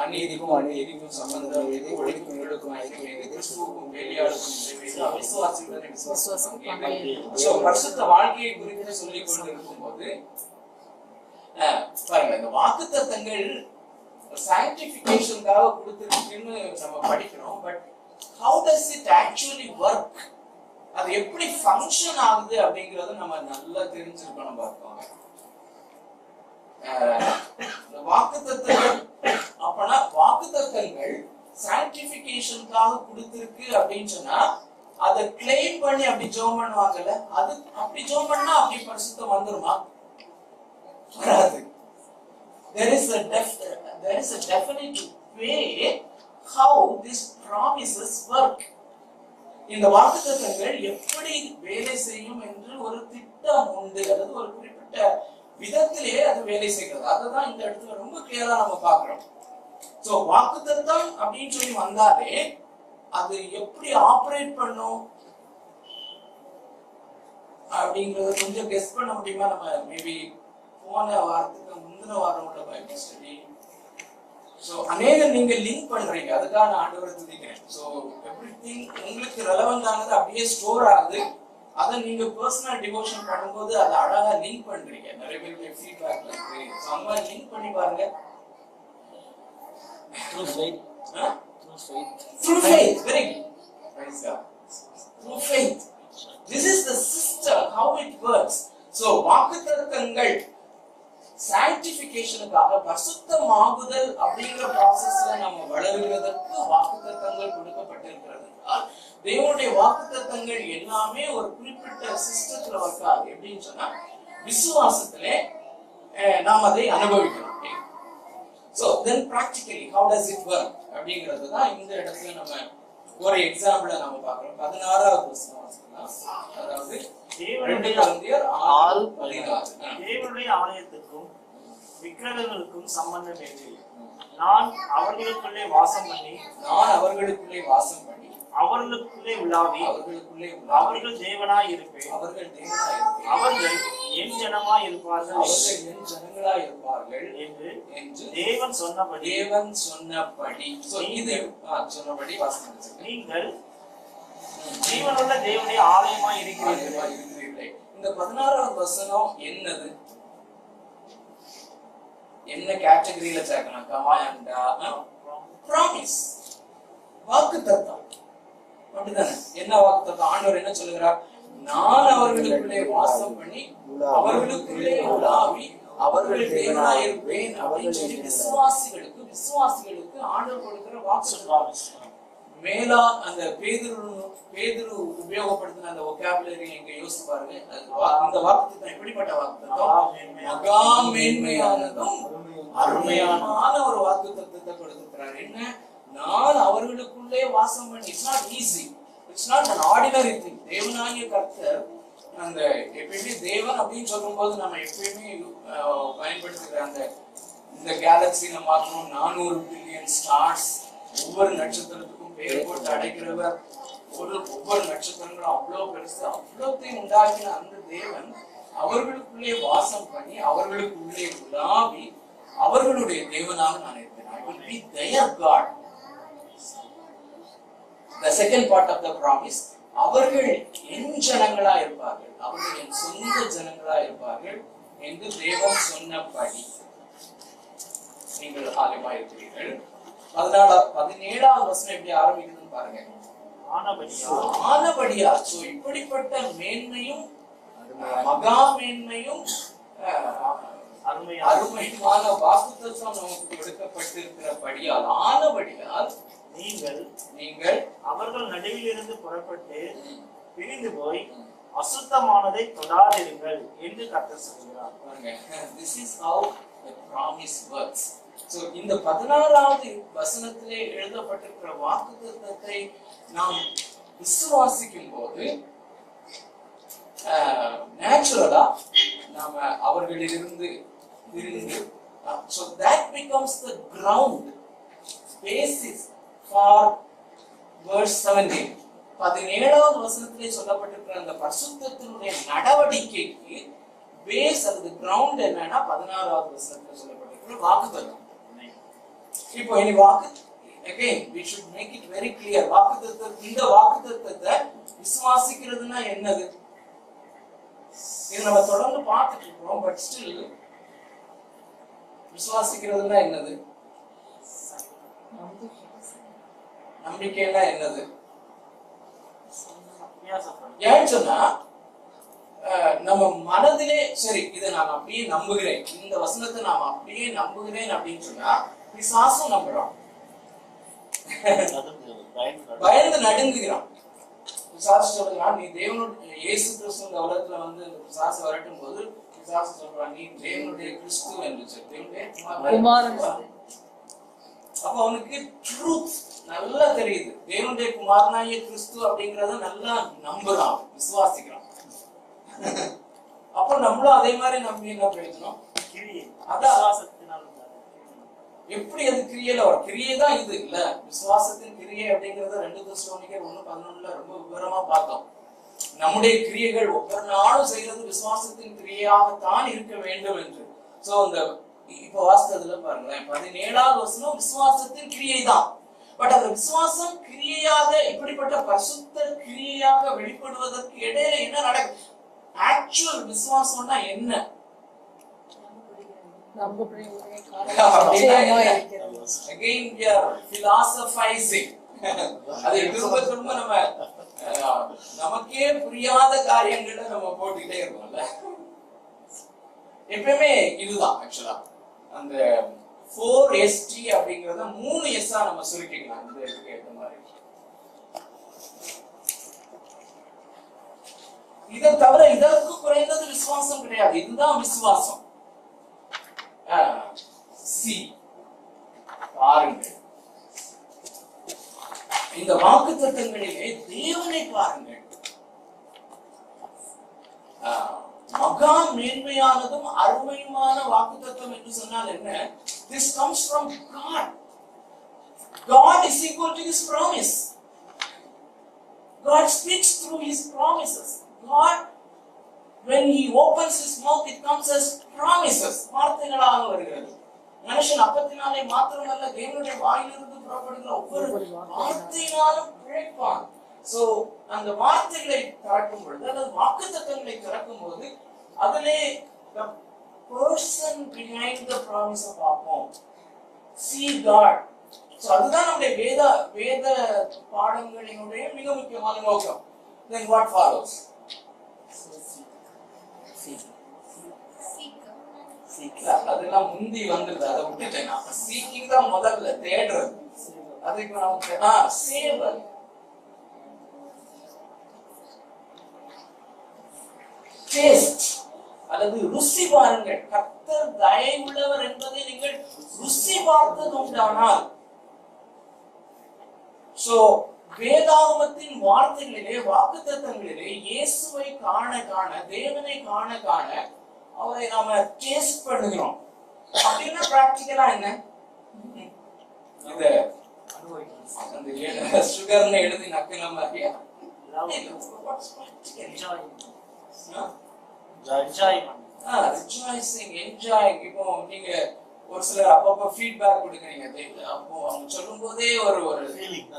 அநீதிக்கும் சம்பந்தம் எது, ஒழுக்கங்களுக்கும் ஐக்கியம் எது, கிறிஸ்துவுக்கும் வேலையாளுக்கும் அவிசுவாசிகளுடன் விசுவாசம். பரிசுத்த வாழ்க்கையை குறித்து சொல்லிக் கொண்டிருக்கும் போது பாருங்க, இந்த வாக்குத்தத்தங்கள் sanctificationக்காக கொடுத்திருக்குன்னு நம்ம படிக்கிறோம். But how does it actually work? அது எப்படி ஃபங்க்ஷன் ஆகுது அப்படிங்கறத நம்ம நல்லா தெரிஞ்சிருக்கணும். பார்ப்போம் வாக்குத்தத்தங்கள். அப்பனா வாக்குத்தத்தங்கள் sanctificationக்காக கொடுத்திருக்கு அப்படின்னு சொன்னா அதை கிளைம் பண்ணி அப்படி ஜெபம் பண்ணுவாங்கல்ல, அது அப்படி ஜெபம் பண்ணா அப்படி பரிசுத்தம் வந்துருமா? வராது. There is a definite way how these promises work. இந்த வாக்குத்தத்தங்கள் எப்படி வேலை செய்யும் என்று ஒரு திட்டம் உண்டு, அல்லது ஒரு குறிப்பிட்ட விதத்திலே அது வேலை செய்கிறது. அதுதான் இந்த இடத்துல ரொம்ப கிளியரா நம்ம பார்க்கிறோம். சோ வாக்குத்தத்தம் அப்படின்னு சொல்லி வந்தாலே அது எப்படி ஆபரேட் பண்ணும் அப்படிங்கறத கொஞ்சம் கெஸ் பண்ண முடியுமா? நம்ம மேபி போன வாரத்துக்கு முந்தின வாரம் உள்ள பைபிள் ஸ்டடி. சோ அநேகம் நீங்க லிங்க் பண்றீங்க, அதுக்காக நான் ஆண்டவரை துதிக்கிறேன். சோ எவ்ரிதிங் உங்களுக்கு ரெலவென்ட் ஆனது அப்படியே ஸ்டோர் ஆகுது. அதை நீங்க பர்சனல் டிவோஷன் பண்ணும்போது அதை அழகா லிங்க் பண்றீங்க. நிறைய பேருடைய ஃபீட்பேக்ல இருக்கு. சோ அந்த மாதிரி லிங்க் பண்ணி பாருங்க. Through faith. Through faith. Very good. Praise God. Through faith. This is the system, how it works. So வாக்குத்தத்தங்கள் சாங்டிஃபிகேஷனுக்காக, பரிசுத்தமாகுதல் அப்படிங்கிற ப்ராசஸ்ல நம்ம வளருவதற்கு வாக்குத்தத்தங்கள் கொடுக்கப்பட்டிருக்கிறது. தேவனுடைய வாக்குத்தத்தங்கள் எல்லாமே ஒரு குறிப்பிட்ட சிஸ்டத்துல வர்க்காது. எப்படின்னு சொன்னா விசுவாசத்திலே நாம் அதை அனுபவிக்கணும். So then practically how does it work அப்படிங்கிறது தான் இந்த இடத்துல நம்ம ஒரு எக்ஸாம்பிள நம்ம பார்க்கிறோம். 16வது வசனம் வாசிக்கலாம். அதாவது 2 கொரிந்தியர் 6:16. தேவனுடைய ஆலயத்துக்கும் விக்கிரகங்களுக்கும் சம்பந்தம் இல்லை. நான் அவர்களுக்குள்ளே வாசம் பண்ணி அவர்களுக்குள்ளே உலாவி அவர்கள் தேவனாய் இருப்பேன். அவர்கள் என் ஜனமாய் இருப்பார்கள் என்று தேவன் சொன்னபடி நீங்கள் ஜீவனுள்ள தேவனுடைய ஆலயமாய் இருக்கிறீர்கள். இந்த 16வது வசனம் என்னது? என்ன கேட்டகரியில சேர்க்கலாம்? கமாண்டா, ப்ராமிஸ், வாக்குத்தத்தம். அப்படிதானே? என்ன வாக்குத்தத்தம்? ஆண்டவர் என்ன சொல்லுகிறார்? நான் அவர்களுக்குள்ளே வாசம் பண்ணி அவர்களுக்குள்ளே உலாவி அவர்கள் தேவனாய் இருப்பேன் அப்படின்னு சொல்லி விசுவாசிகளுக்கு ஆண்டவர் கொடுக்கிற வாக்குத்தத்தம். மேலா அந்த பேதுரு உபயோகப்படுத்தின அந்த vocabulary எங்க யோசிச்சு பாருங்க. அந்த வாக்குத்தத்தம் எப்படிப்பட்ட வாக்குத்தத்தம்? மகா மேன்மையானதும் அருமையான ஒரு வாக்குத்தத்தத்தை கொடுத்திருக்கிறார். என்ன? நான் அவர்களுக்குள்ளே வாசம் பண்ணி. It's not easy, it's not an ordinary thing. தேவனாகிய கர்த்தர், அந்த எப்பயுமே தேவன் அப்படின்னு சொல்லும் போது நம்ம எப்பயுமே பயன்படுத்துகிற அந்த இந்த கேலக்சியில மாத்திரம் 400 பில்லியன் ஸ்டார்ஸ், ஒவ்வொரு நட்சத்திரத்துக்கும் பெயர் போட்டு அடைக்கிறவர், ஒவ்வொரு நட்சத்திரங்களும் அவ்வளவு பெருசு, அவ்வளோத்தையும் உண்டாக்கின அந்த தேவன் அவர்களுக்குள்ளே வாசம் பண்ணி அவர்களுக்குள்ளே உலாவி அவர்களுடைய தேவனாக நான் இருப்பேன். I will be their God. The second part of the promise, அவர்கள் என் ஜனங்களா இருப்பார்கள், அவர்கள் என் சொந்த ஜனங்களா இருப்பார்கள் என்று தேவன் சொன்னபடி நீங்கள் ஆலயமா இருக்கிறீர்கள். 17வது வசனம் எப்படி ஆரம்பிக்குதுன்னு பாருங்க. ஆனபடியா. சோ இப்படிப்பட்ட மேன்மையும் மகா மேன்மையும் அருமையான வாக்குத்தத்தம் நமக்கு கொடுக்கப்பட்டிருக்கிறபடியால், ஆனபடியால் நீங்கள் அவர்கள் நடுவில் இருந்து புறப்பட்டு பிரிந்து போய் அசுத்தமானதை தொடாதிருங்கள் என்று கர்த்தர் சொல்கிறார். This is how the promise works. So இந்த 16வது வசனத்திலே எழுதப்பட்டிருக்கிற வாக்குத்தத்தத்தை நாம் விசுவாசிக்கும் போது நேச்சுரலா நாம அவர்களிலிருந்து பிரிந்து, so that becomes the ground basis for verse 17. 17வது வசனத்திலே சொல்லப்பட்டிருக்கிற அந்த பரிசுத்தத்தினுடைய நடவடிக்கைக்கு பேஸ் அல்லது கிரவுண்ட் என்னன்னா 16வது வசனத்திலே சொல்லப்பட்டிருக்கிற வாக்குத்தத்தம். இப்போ இனி again we should make it very clear. இந்த வாக்குத்தத்தத்தை விசுவாசிக்கிறதுனா என்னது? இது நம்ம தொடர்ந்து பார்த்துட்டு இருக்கோம். பட் ஸ்டில் விசுவாசிக்கிறதுனா என்னது? நம்பிக்கைனா என்னது? ஏன்னு சொன்னா நம்ம மனதிலே சரி இதை நான் அப்படியே நம்புகிறேன், இந்த வசனத்தை நாம் அப்படியே நம்புகிறேன் அப்படின்னு சொன்னா பிசாசும் நம்புறோம், பயந்து நடுங்குகிறான். பிசாசு சொல்றான், நீ தேவனுடைய இயேசு கிறிஸ்து இந்த உலகத்துல வந்து பிசாசு வரட்டும் போது பிசாசு சொல்றான், நீ தேவனுடைய கிறிஸ்து என்று சொல்லி, தேவனுடைய குமாரன். அப்ப அவனுக்கு ட்ரூத் நல்லா தெரியுது, தேவனுடைய குமாரனாகிய கிறிஸ்து அப்படிங்கறத நல்லா நம்புறான், விசுவாசிக்கிறான். அப்ப நம்மளும் அதே மாதிரி நம்பி என்ன பிரயோஜனம்? எப்படி அது கிரியையில வரும்? கிரியை தான் இது இல்ல, விசுவாசத்தின் கிரியை அப்படிங்கறத 2 தெசலோனிக்கர் 1:11 ரொம்ப விவரமா பார்த்தோம். நம்முடைய கிரியைகள் ஒவ்வொரு நாளும் செய்யறது விசுவாசத்தின் கிரியையாகத்தான் இருக்க வேண்டும் என்று. சோ இந்த இப்ப வாசித்ததுல பாருங்களேன், 17வது வசனம் விசுவாசத்தின் கிரியை தான். பட் அந்த விசுவாசம் கிரியையாக இப்படிப்பட்ட பரிசுத்த கிரியையாக வெளிப்படுவதற்கு இடையில என்ன நடக்குது? ஆக்சுவல் விசுவாசம்னா என்ன? Again we are philosophizing. அது திரும்ப திரும்ப நம்ம நமக்கே புரியாத காரியங்களை நம்ம போட்டுக்கிட்டே இருக்கோம்ல. எப்பவுமே இதுதான் ஆக்சுவலா அந்த 4ST அப்படிங்கறத 3S நம்ம சுருக்கிக்கலாம். இந்த இதுக்கு ஏற்ற மாதிரி இதை தவிர இதற்கு குறைந்தது விசுவாசம் கிடையாது. இதுதான் விசுவாசம். பாருங்கள், இந்த வாக்குத்தத்தங்களிலே தேவனை பாருங்கள். மகா மேன்மையானதும் அருமையுமான வாக்குத்தத்தம் என்று சொன்னால் என்ன? This comes from God. God is equal to His promise. God speaks through His promises. God, when He opens His mouth, it comes as promises. வார்த்தைகளாக வருகிறது. மனுஷன் அப்பத்தினாலே மாத்திரமல்ல, தேவனுடைய வாயிலிருந்து புறப்படுகிற ஒவ்வொரு வார்த்தையினாலும் பிழைப்பான். சோ அந்த வார்த்தைகளை திறக்கும் பொழுது, அல்லது வாக்குத்தத்தங்களை திறக்கும் போது, அதிலே the person behind the promise பார்ப்போம். See God. சோ அதுதான் நம்முடைய வேத பாடங்களினுடைய மிக முக்கியமான நோக்கம். Then what follows? அதெல்லாம் முந்தி வந்துருது, அதை விட்டுட்டேன். சீக்கிங் தான் முதல்ல, தேடுறது. அதுக்கு நமக்கு சேவல். அல்லது ருசி பாருங்கள். கர்த்தர் தயவுள்ளவர் என்பதை நீங்கள் ருசி பார்த்தது உண்டானால், சோ வேதாகமத்தின் வார்த்தைகளிலே வாக்குத்தத்தங்களிலே இயேசுவை காண காண, தேவனை காண காண அவரை நாம டேஸ்ட் பண்ணுகிறோம். அப்படின்னா பிராக்டிகலா என்ன? அந்த சுகர்னு எழுதி நக்கின மாதிரியா? என்ஜாய் பண்ணு. Rejoicing, enjoying. இப்போ நீங்க ஒரு சிலர் அப்பப்போ ஃபீட்பேக் கொடுக்குறீங்க, அப்போ அவங்க சொல்லும் போதே ஒரு ஒரு ஃபீலிங்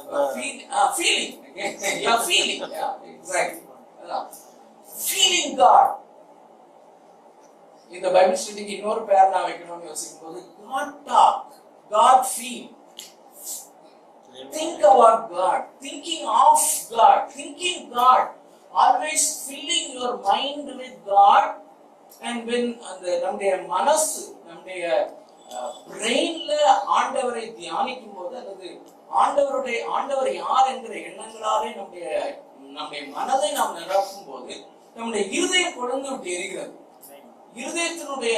ஃபீலிங் காட். இந்த பைபிள் ஸ்டடிக்கு இன்னொரு பேர் நான் வைக்கணும்னு யோசிக்கும் போது God talk, God feel. Think about God, thinking of God, thinking God, always filling your mind with God. And when அந்த நம்முடைய மனசு, நம்முடைய பிரெயின்ல ஆண்டவரை தியானிக்கும் போது, அல்லது ஆண்டவர் யார் என்கிற எண்ணங்களாலே நம்முடைய மனதை நாம் நிரப்பும் போது, நம்முடைய இருதயம் கொழுந்து விட்டு எரிகிறது. இருதயத்தினுடைய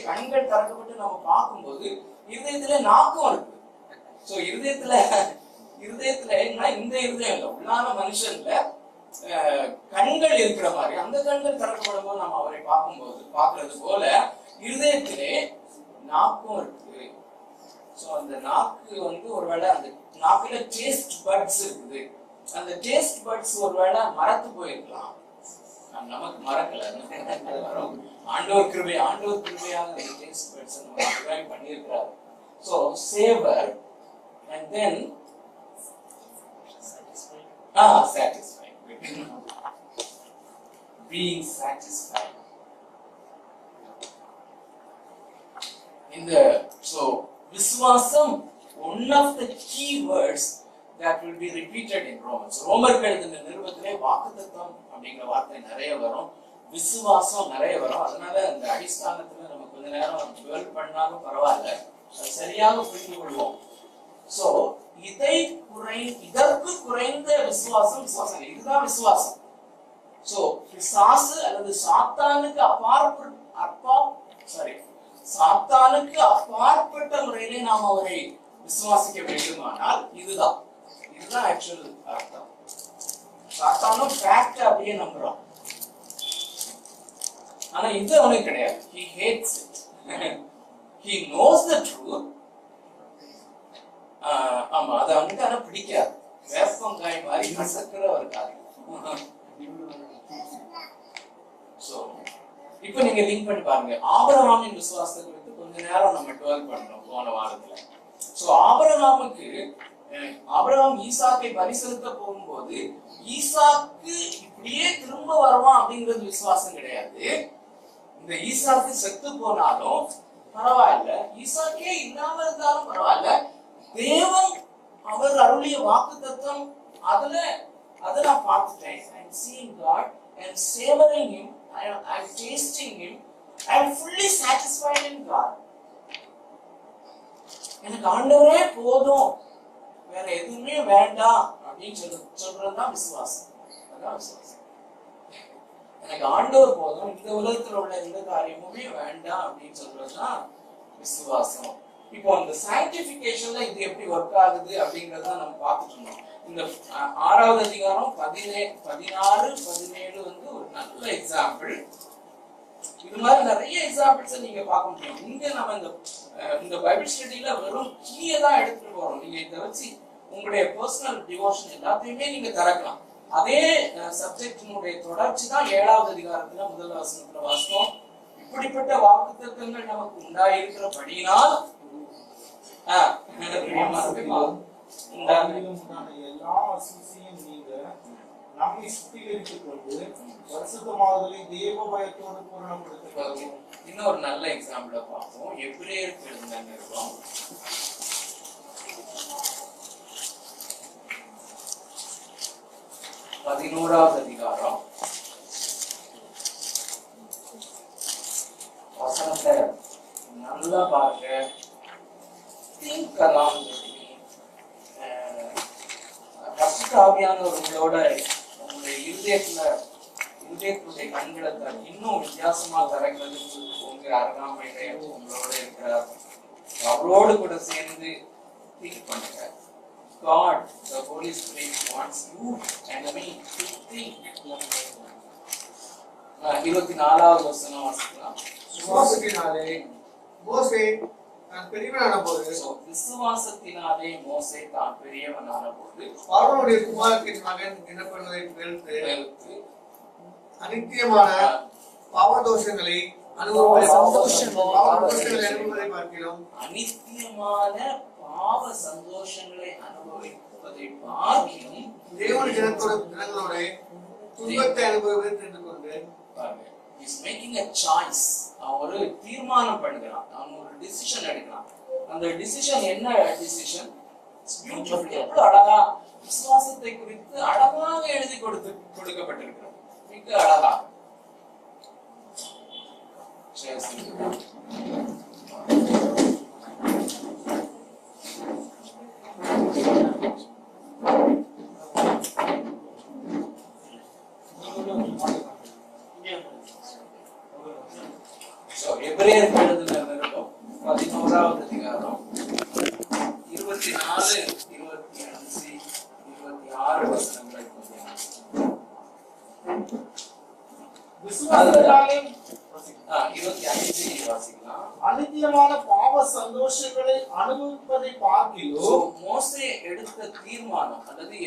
கண்கள் திறக்கப்பட்டு நம்ம பார்க்கும்போது இருதயத்திலே நாக்கம் இருக்கு. சோ இருதயத்துல இந்த இருதயம் இல்ல, உள்ளான மனுஷன்ல கண்கள் இருக்கிற மாதிரி அந்த கண்கள் திறக்கப்படும் போது நம்ம அவரை பார்க்கிறது போல இருதயத்திலே நாக்கும் இருக்கு. சோ அந்த நாக்கு ஒருவேளை அந்த நாக்குல டேஸ்ட் பட்ஸ் இருக்குது. அந்த டேஸ்ட் பட்ஸ் ஒருவேளை மறந்து போயிருக்கலாம். நமக்கு மறக்கல, ஆண்டவர் கிருபையாக அந்த டேஸ்ட் பட்ஸ் நம்ம பண்ணியிருக்கிறாரு. So saver and then satisfied. Being satisfied. So viswasam, one of the key words that will be repeated in Romans. ரோமர்கள் எழுதின நிருபத்திலே வாக்குத்தத்தம் அப்படிங்கிற வார்த்தை நிறைய வரும், விசுவாசம் நிறைய வரும். அதனால அந்த அடிஸ்தானத்துல நம்ம கொஞ்ச நேரம் டுவெல் பண்ணாலும் பரவாயில்ல, சரியாக புரிந்து கொள்வோம். சோ இதற்கு குறைந்த விசுவாசம் இதுதான் விசுவாசம். சோ பிசாசு அல்லது சாத்தானுக்கு அப்பாற்பட்ட முறையிலே நாம் அவரை விசுவாசிக்க வேண்டுமானால் இதுதான் ஆக்சுவல் அர்த்தம். சாத்தானும் ஃபேக்ட் அப்படியே நம்புறான், ஆனா இது அவனுக்கு கிடையாது. he hates it. he knows the truth. ஆமா, அது அவனுக்கு ஆனா பிடிக்காது. வேப்பங்காய் மாதிரி கசக்கிற ஒரு காரியம். சோ இப்போ நீங்க லிங்க் பண்ணி பாருங்க, ஆபிரகாமின் விசுவாசத்தை குறித்து கொஞ்ச நேரம் நம்ம டுவெல் பண்ணோம் போன வாரத்துல. சோ ஆபிரகாம் ஈசாக்கை பலி செலுத்த போகும்போது ஈசாக்கு இப்படியே திரும்ப வருவான் அப்படிங்கிறது விசுவாசம் கிடையாது. இந்த ஈசாக்கு செத்து போனாலும் பரவாயில்ல, ஈசாக்கே இல்லாம இருந்தாலும் பரவாயில்ல, தேவன் அவர் அருளிய வாக்குத்தத்தம் அதை நான் பார்த்துட்டேன். I'm seeing God, I'm savoring Him, I'm tasting Him, I'm fully satisfied in God. எனக்கு ஆண்டவரே போதும், வேற எதுவுமே வேண்டாம் அப்படின்னு சொல்றதுதான் விசுவாசம். அதான் விசுவாசம். எனக்கு ஆண்டவர் போதும், இந்த உலகத்துல உள்ள எந்த காரியமுமே வேண்டாம் அப்படின்னு சொல்றதுதான் விசுவாசம். இப்போ அந்த சாங்டிஃபிகேஷன்ல இது எப்படி ஒர்க் ஆகுது அப்படிங்கறத நம்ம பார்த்துட்டு இருந்தோம். இந்த 6வது அதிகாரம் 16, 17 ஒரு நல்ல எக்ஸாம்பிள். இது மாதிரி நிறைய எக்ஸாம்பிள்ஸ் நீங்க பார்க்க முடியும். இங்க நம்ம இந்த பைபிள் ஸ்டடியில வெறும் கீயை தான் எடுத்துட்டு போறோம். நீங்க இதை வச்சு உங்களுடைய பர்சனல் டிவோஷன் எல்லாத்தையுமே நீங்க திறக்கலாம். அதே சப்ஜெக்டினுடைய தொடர்ச்சி தான் 7வது அதிகாரத்துல முதல் வசனத்துல வாசித்தோம். இப்படிப்பட்ட வாக்குத்தத்தங்கள் நமக்கு உண்டாயிருக்கிறபடியினால் எல்லா அசுசியும் நீங்க நம்மை சுத்திகரித்துக் கொண்டு பரிசுத்தமாகுதலை தேவ பயத்தோடு பூரணப்படுத்துகிறோம். இன்னொரு நல்ல எக்ஸாம்பிள பார்ப்போம். எபிரேயருக்கு எழுதின நிருபம் 11வது அதிகாரம் வசனத்தை நல்லா பாருங்க. Think along with me. பரிசுத்த ஆவியானவர் உங்களோட உங்களுடைய இருதயத்துடைய கண்களை இன்னும் வித்தியாசமா திறக்கிறதுக்கு உங்க அருகாமையில உங்களோட இருக்கிறார். அவரோடு கூட சேர்ந்து திங்க் பண்ணுங்க. God, the Holy Spirit wants you and me to think. 24வது வசனம் வாசிக்கலாம். விசுவாசத்தினாலே மோசே தான் பெரியவனான போது பார்வோனுடைய குமாரத்தின் மகன் எனப்படுவதை வெறுத்து அநித்தியமான பாவதோஷங்களை அனுபவிப்பதை சந்தோஷங்களை பார்க்கிறோம். அநித்தியமான பாவ சந்தோஷங்களை அனுபவிப்பதை பார்க்கிலும் தேவன் ஜனங்களோட துன்பத்தை அனுபவிப்பதை தெரிந்து கொண்டு is making a choice. அவன் ஒரு தீர்மானம் பண்ணுகிறான், அவன் ஒரு டிசிஷன் எடுக்கிறான். அந்த டிசிஷன் என்ன டிசிஷன்? பியூட்டிஃபுல். எவ்வளவு அழகா விசுவாசத்தை குறித்து அழகாக எழுதி கொடுக்கப்பட்டிருக்கிறது, மிக அழகா. எபிரேயர் எழுதின நிருபம் 11வது அதிகாரம் 24, 25, 26 வசனங்களை விசுவாசத்தாலே 25 வாசிக்கலாம். அநித்தியமான பாவ சந்தோஷங்களை அனுபவிப்பதை பார்க்கிலும் மோசே எடுத்த தீர்மானம் அல்லது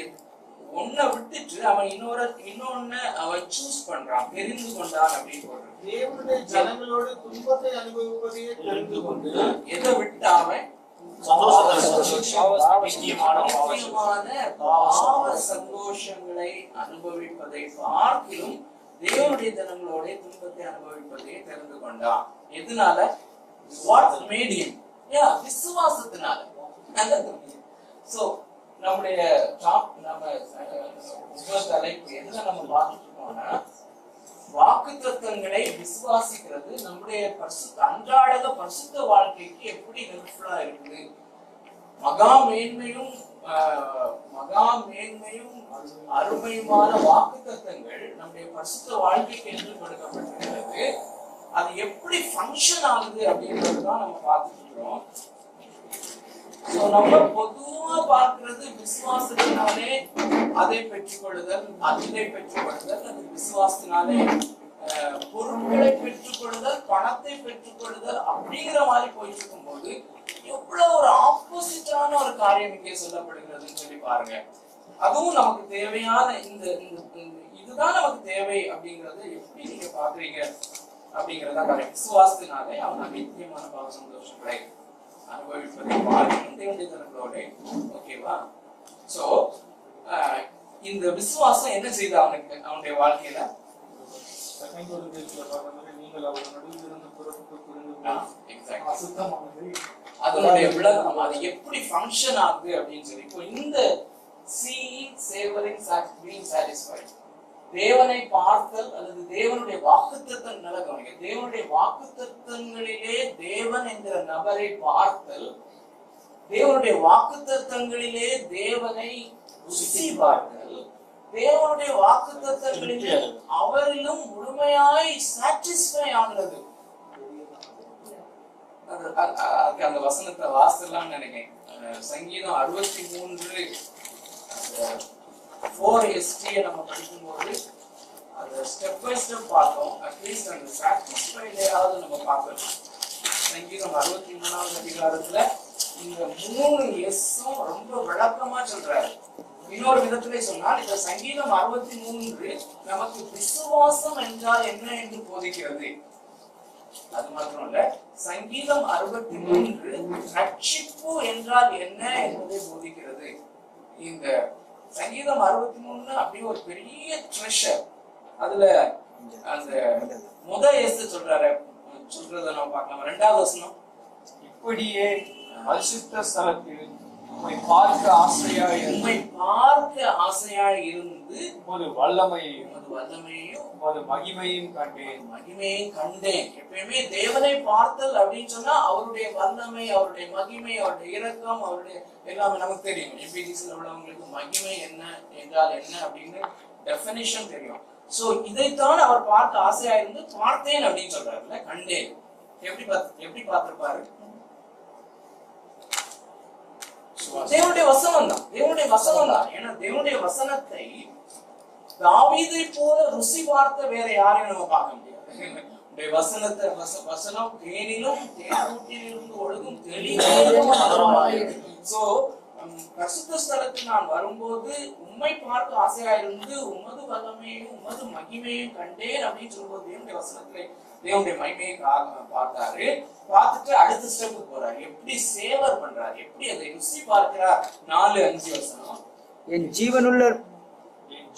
ஒன்ன விட்டுட்டு அவன் இன்னொன்னு அவன் சூஸ் பண்றான், தெரிந்து கொண்டான் அப்படின்னு போடுறான். தேவனுடைய ஜனங்களோடு துன்பத்தை அனுபவிப்பதையே தெரிந்து கொண்டு எதை விட்டு அவன் நித்தியமான பாவ சந்தோஷங்களை அனுபவிப்பதை பார்க்கிலும் தேவனுடைய ஜனங்களோட துன்பத்தை அனுபவிப்பதை தெரிந்து கொண்டான். எதனால? What made him? விசுவாசத்தினால. சோ நம்முடைய தலைப்பு எதுல நம்ம பார்த்துட்டு இருக்கோம்னா, வாக்குத்தத்தங்களை விசுவாசிக்கிறது நம்முடைய அன்றாட பரிசுத்த வாழ்க்கைக்கு எப்படி ஹெல்ப்ஃபுல்லா இருக்குது. மகா மேன்மையும் அருமையுமான வாக்குத்தத்தங்கள் நம்முடைய பரிசுத்த வாழ்க்கைக்கு என்று கொடுக்கப்பட்டிருக்கிறது. அது எப்படி ஃபங்க்ஷன் ஆகுது அப்படின்றதுதான் நம்ம பார்த்துட்டு இருக்கிறோம். நம்ம பொதுவா பார்க்கிறது விசுவாசத்தினாலே அதை பெற்றுக்கொள்ளுதல், அதிலே பெற்றுக்கொள்ளுதல், அது விசுவாசத்தினாலே பொருட்களை பெற்றுக்கொள்ளுதல், பணத்தை பெற்றுக்கொள்ளுதல் அப்படிங்கிற மாதிரி போயிட்டு இருக்கும் போது எவ்வளவு ஒரு ஆப்போசிட்டான ஒரு காரியம் இங்கே சொல்லப்படுகிறதுன்னு சொல்லி பாருங்க. அதுவும் நமக்கு தேவையான இதுதான் நமக்கு தேவை அப்படிங்கறத எப்படி நீங்க பாக்குறீங்க அப்படிங்கறதா காரியம். விசுவாசத்தினாலே அவன் அநித்தியமான பாவ சந்தோஷங்களை அனுபவிப்பதை பார்க்கணும் தேவனுடைய ஜனங்களோட. ஓகேவா? சோ இந்த விசுவாசம் என்ன செய்த அவனுடைய வாழ்க்கையில அதனுடைய விளக்கம், அது எப்படி ஃபங்க்ஷன் ஆகுது அப்படின்னு சொல்லி. இப்போ இந்த seeing, savoring, being satisfied, தேவனை பார்த்தல் அல்லது தேவனுடைய வாக்குத்தத்தம் நடக்கும். தேவனுடைய வாக்குத்தத்தங்களிலே தேவன் என்கிற நபரை பார்த்தல், தேவனுடைய வாக்குத்தத்தங்களிலே தேவனை ருசி பார்த்தல், தேவனுடைய வாக்குத்தத்தங்களிலே அவரிலும் முழுமையாய் சாட்டிஸ்ஃபை ஆகிறது. அந்த வசனத்தை வாசலாம் நினைக்கிறேன். சங்கீதம் 63 4ST நம்ம படிக்கும்போது அது ஸ்டெப் பை ஸ்டெப் பார்த்தோம். அட்லீஸ்ட் அந்த சாட்டிஸ்ஃபைடாவது நம்ம பார்க்கணும். சங்கீதம் 63வது அதிகாரத்துல இந்த 3 எஸ்ஸும் ரொம்ப விளக்கமா சொல்றாரு. இன்னொரு விதத்திலே சொன்னால் இந்த சங்கீதம் 63 நமக்கு விசுவாசம் என்றால் என்ன என்று போதிக்கிறது. அது மாத்திரம் இல்ல, சங்கீதம் 63 ரட்சிப்பு என்றால் என்ன என்பதை போதிக்கிறது. இந்த சங்கீதம் 63 அப்படியே ஒரு பெரிய ட்ரெஷர். அதுல அந்த சொல்றத நம்ம பார்க்கலாம். 2வது வசனம், இப்படியே பரிசுத்த ஸ்தலத்தில் உம்மை பார்க்க ஆசையாய் இருந்து ஒரு வல்லமையையும் ஒரு மகிமையும் கண்டேன். எப்பயுமே தேவனை பார்த்தல் அப்படின்னு சொன்னா அவருடைய வல்லமை, அவருடைய மகிமை, அவருடைய இரக்கம், அவருடைய எல்லாமே நமக்கு தெரியும். எபிசில உள்ளவங்களுக்கு மகிமை என்ன என்றால் என்ன அப்படின்னு டெஃபினிஷன் தெரியும். சோ இதைத்தான் அவர் பார்க்க ஆசையா இருந்து பார்த்தேன் அப்படின்னு சொல்றாருல்ல, கண்டேன். எப்படி பார்த்திருப்பாரு? தேவனுடைய வசனம் தான். ஏன்னா தேவனுடைய வசனத்தை தாவீதை போல ருசி பார்த்த வேற யாரையும் நம்ம பார்க்க முடியாது. வசனம் தேனிலும் தேனூட்டிலிருந்து ஒழுகும் தெளிவான. சோ பரிசுத்த ஸ்தலத்தில் நான் வரும்போது உம்மை பார்க்க ஆசையா இருந்து உமது வல்லமையும் உமது மகிமையும் கண்டேன் அப்படின்னு சொல்லும்போது தேவனுடைய வசனத்திலே தேவனுடைய மகிமையை பார்த்தாரு. பார்த்துட்டு அடுத்த ஸ்டெப்புக்கு போறாரு. எப்படி சேவர் பண்றாரு, எப்படி அதை ருசி பார்க்கிறார். 4-5 வசனம். என் ஜீவனுள்ள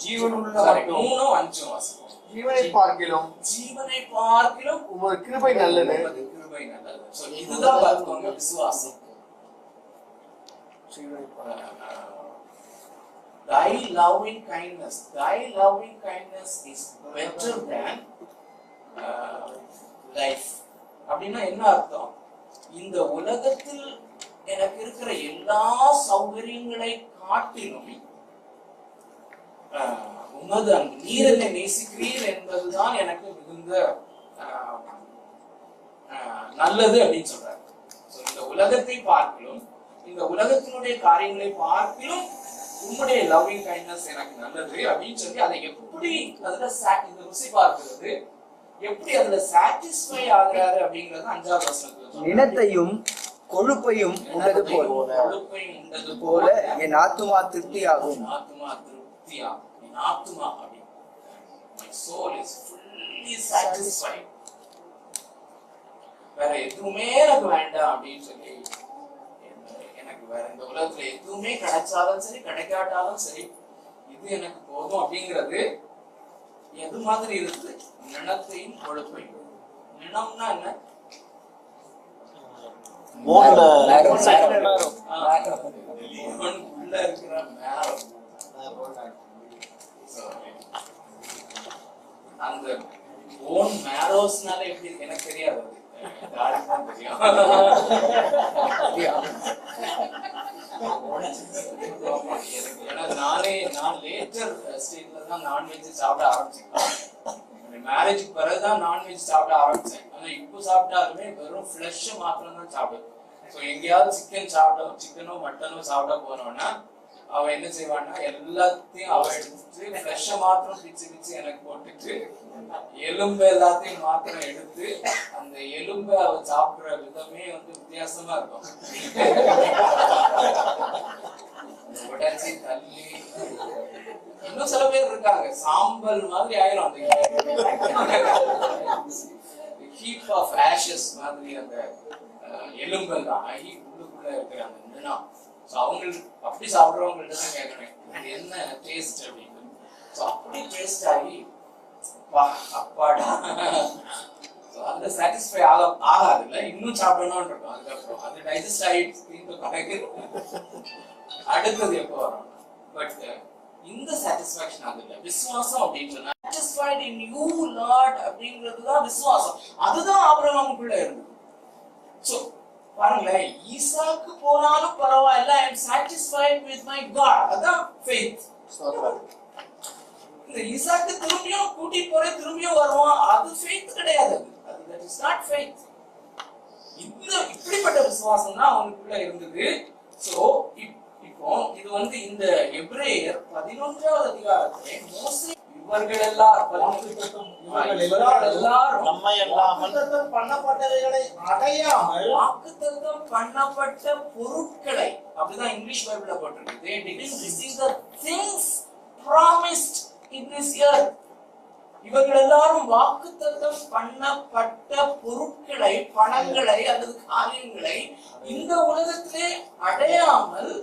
3-5 வசனம். ஜீவனை பார்க்கிலும் உமது கிருபை நல்லது. So, இதுதான் பார்த்துக்கோங்க விசுவாசம். Thy loving kindness is better than life. அப்படின்னா என்ன அர்த்தம்? இந்த உலகத்தில் எனக்கு இருக்கிற எல்லா சௌகரியங்களை காட்டிலும் உமது அன்பு, நீர் என்னை நேசிக்கிறீர் என்பதுதான் எனக்கு மிகுந்த நல்லது அப்படின்னு சொல்றாரு. இந்த உலகத்தை பார்க்கிலும் இந்த உலகத்தினுடைய காரியங்களை பார்க்கிலும் உம்முடைய லவ்விங் கைண்ட்னஸ் எனக்கு நல்லது அப்படின்னு சொல்லி அதை எப்படி அதுல ருசி பார்க்கிறது, எப்படி அதுல சாட்டிஸ்ஃபை ஆகுறாரு அப்படிங்கறது 5வது வசனத்துல நிலத்தையும் கொழுப்பையும் உண்டது போல என் ஆத்துமா திருப்தியாகும். என் ஆத்துமா அப்படி my soul is fully satisfied. வேற எதுவுமே எனக்கு வேண்டாம் அப்படின்னு சொல்லி, எனக்கு வேற இந்த உலகத்துல எதுவுமே கிடைச்சாலும் சரி கிடைக்காட்டாலும் சரி இது எனக்கு போதும் அப்படிங்கிறது எது மாதிரி இருக்கு? நிலத்தையும் கொழுப்பையும். நிலம்னா என்ன? உள்ள இருக்கிற மேரம். அந்த போன் மேரோஸ்னால எப்படி எனக்கு தெரியாது, தெரியும். ஏன்னா நான் லேட்டர் ஸ்டேஜ்ல தான் நான்வெஜ் சாப்பிட ஆரம்பிச்சேன். மேரேஜுக்கு பிறகுதான் நான்வெஜ் சாப்பிட ஆரம்பிச்சேன். ஆனா இப்போ சாப்பிட்டாலுமே வெறும் ஃபிளஷ் மாத்திரம் தான் சாப்பிடுவேன். ஸோ எங்கேயாவது சிக்கனோ மட்டனோ சாப்பிட போனோம்னா அவ என்ன செய்வான்னா எல்லாத்தையும் அவ எடுத்துட்டு ஃப்ரெஷ்ஷை மாத்திரம் பிச்சு எனக்கு போட்டுட்டு எலும்பு எல்லாத்தையும் மாத்திரம் எடுத்து அந்த எலும்பை அவ சாப்பிடுற விதமே வித்தியாசமா இருக்கும். உடைச்சி தள்ளி இன்னும் சில பேர் இருக்காங்க, சாம்பல் மாதிரி ஆயிரும் அந்த ஹீப் ஆஃப் ஆஷஸ் மாதிரி அந்த எலும்பெல்லாம் ஆகி உள்ளுக்குள்ள இருக்கிற அந்த நிலம். அவங்களுக்கு அப்படி சாப்பிடுறவங்கள்ட்ட தான் கேட்கணும் என்ன டேஸ்ட் அப்படின்னு. அப்படி டேஸ்ட் ஆகி அப்பாடா அதுல சாட்டிஸ்ஃபை ஆகாது இல்ல, இன்னும் சாப்பிடணும்னு இருக்கும். அதுக்கப்புறம் அது டைஜஸ்ட் ஆகிட்டு அடுத்தது எப்போ வரும்? பட் இந்த சாட்டிஸ்ஃபேக்ஷன் அது இல்ல. விசுவாசம் அப்படின்னு சொன்னா satisfied in you Lord அப்படிங்கிறதுதான் விசுவாசம். அதுதான் ஆபிரகாமுக்குள்ள இருந்தது. சோ பாருங்களேன், ஈசாக்கு போனாலும் பரவாயில்ல, I am satisfied with my God. அதான் faith. இந்த ஈசாக்கு திரும்பியும் கூட்டி போற திரும்பியும் வருவான், அது faith கிடையாது. அது that is not faith. இப்படிப்பட்ட விசுவாசம் தான் அவனுக்குள்ள இருந்தது. சோ இப்போ இது இந்த எபிரேயர் 11வது அதிகாரத்திலே மோசே இவர்கள் எல்லாரும் பண்ணப்பட்டவைகளை அடையாமல் வாக்குத்தத்தம் பண்ணப்பட்ட பொருட்களை, அப்படிதான் இங்கிலீஷ் பைபிள்ல போட்டிருக்கு. They didn't receive the things promised in this earth. இவர்கள் எல்லாரும் வாக்குத்தத்தம் பண்ணப்பட்ட பொருட்களை, பணங்களை அல்லது காரியங்களை இந்த உலகத்திலே அடையாமல்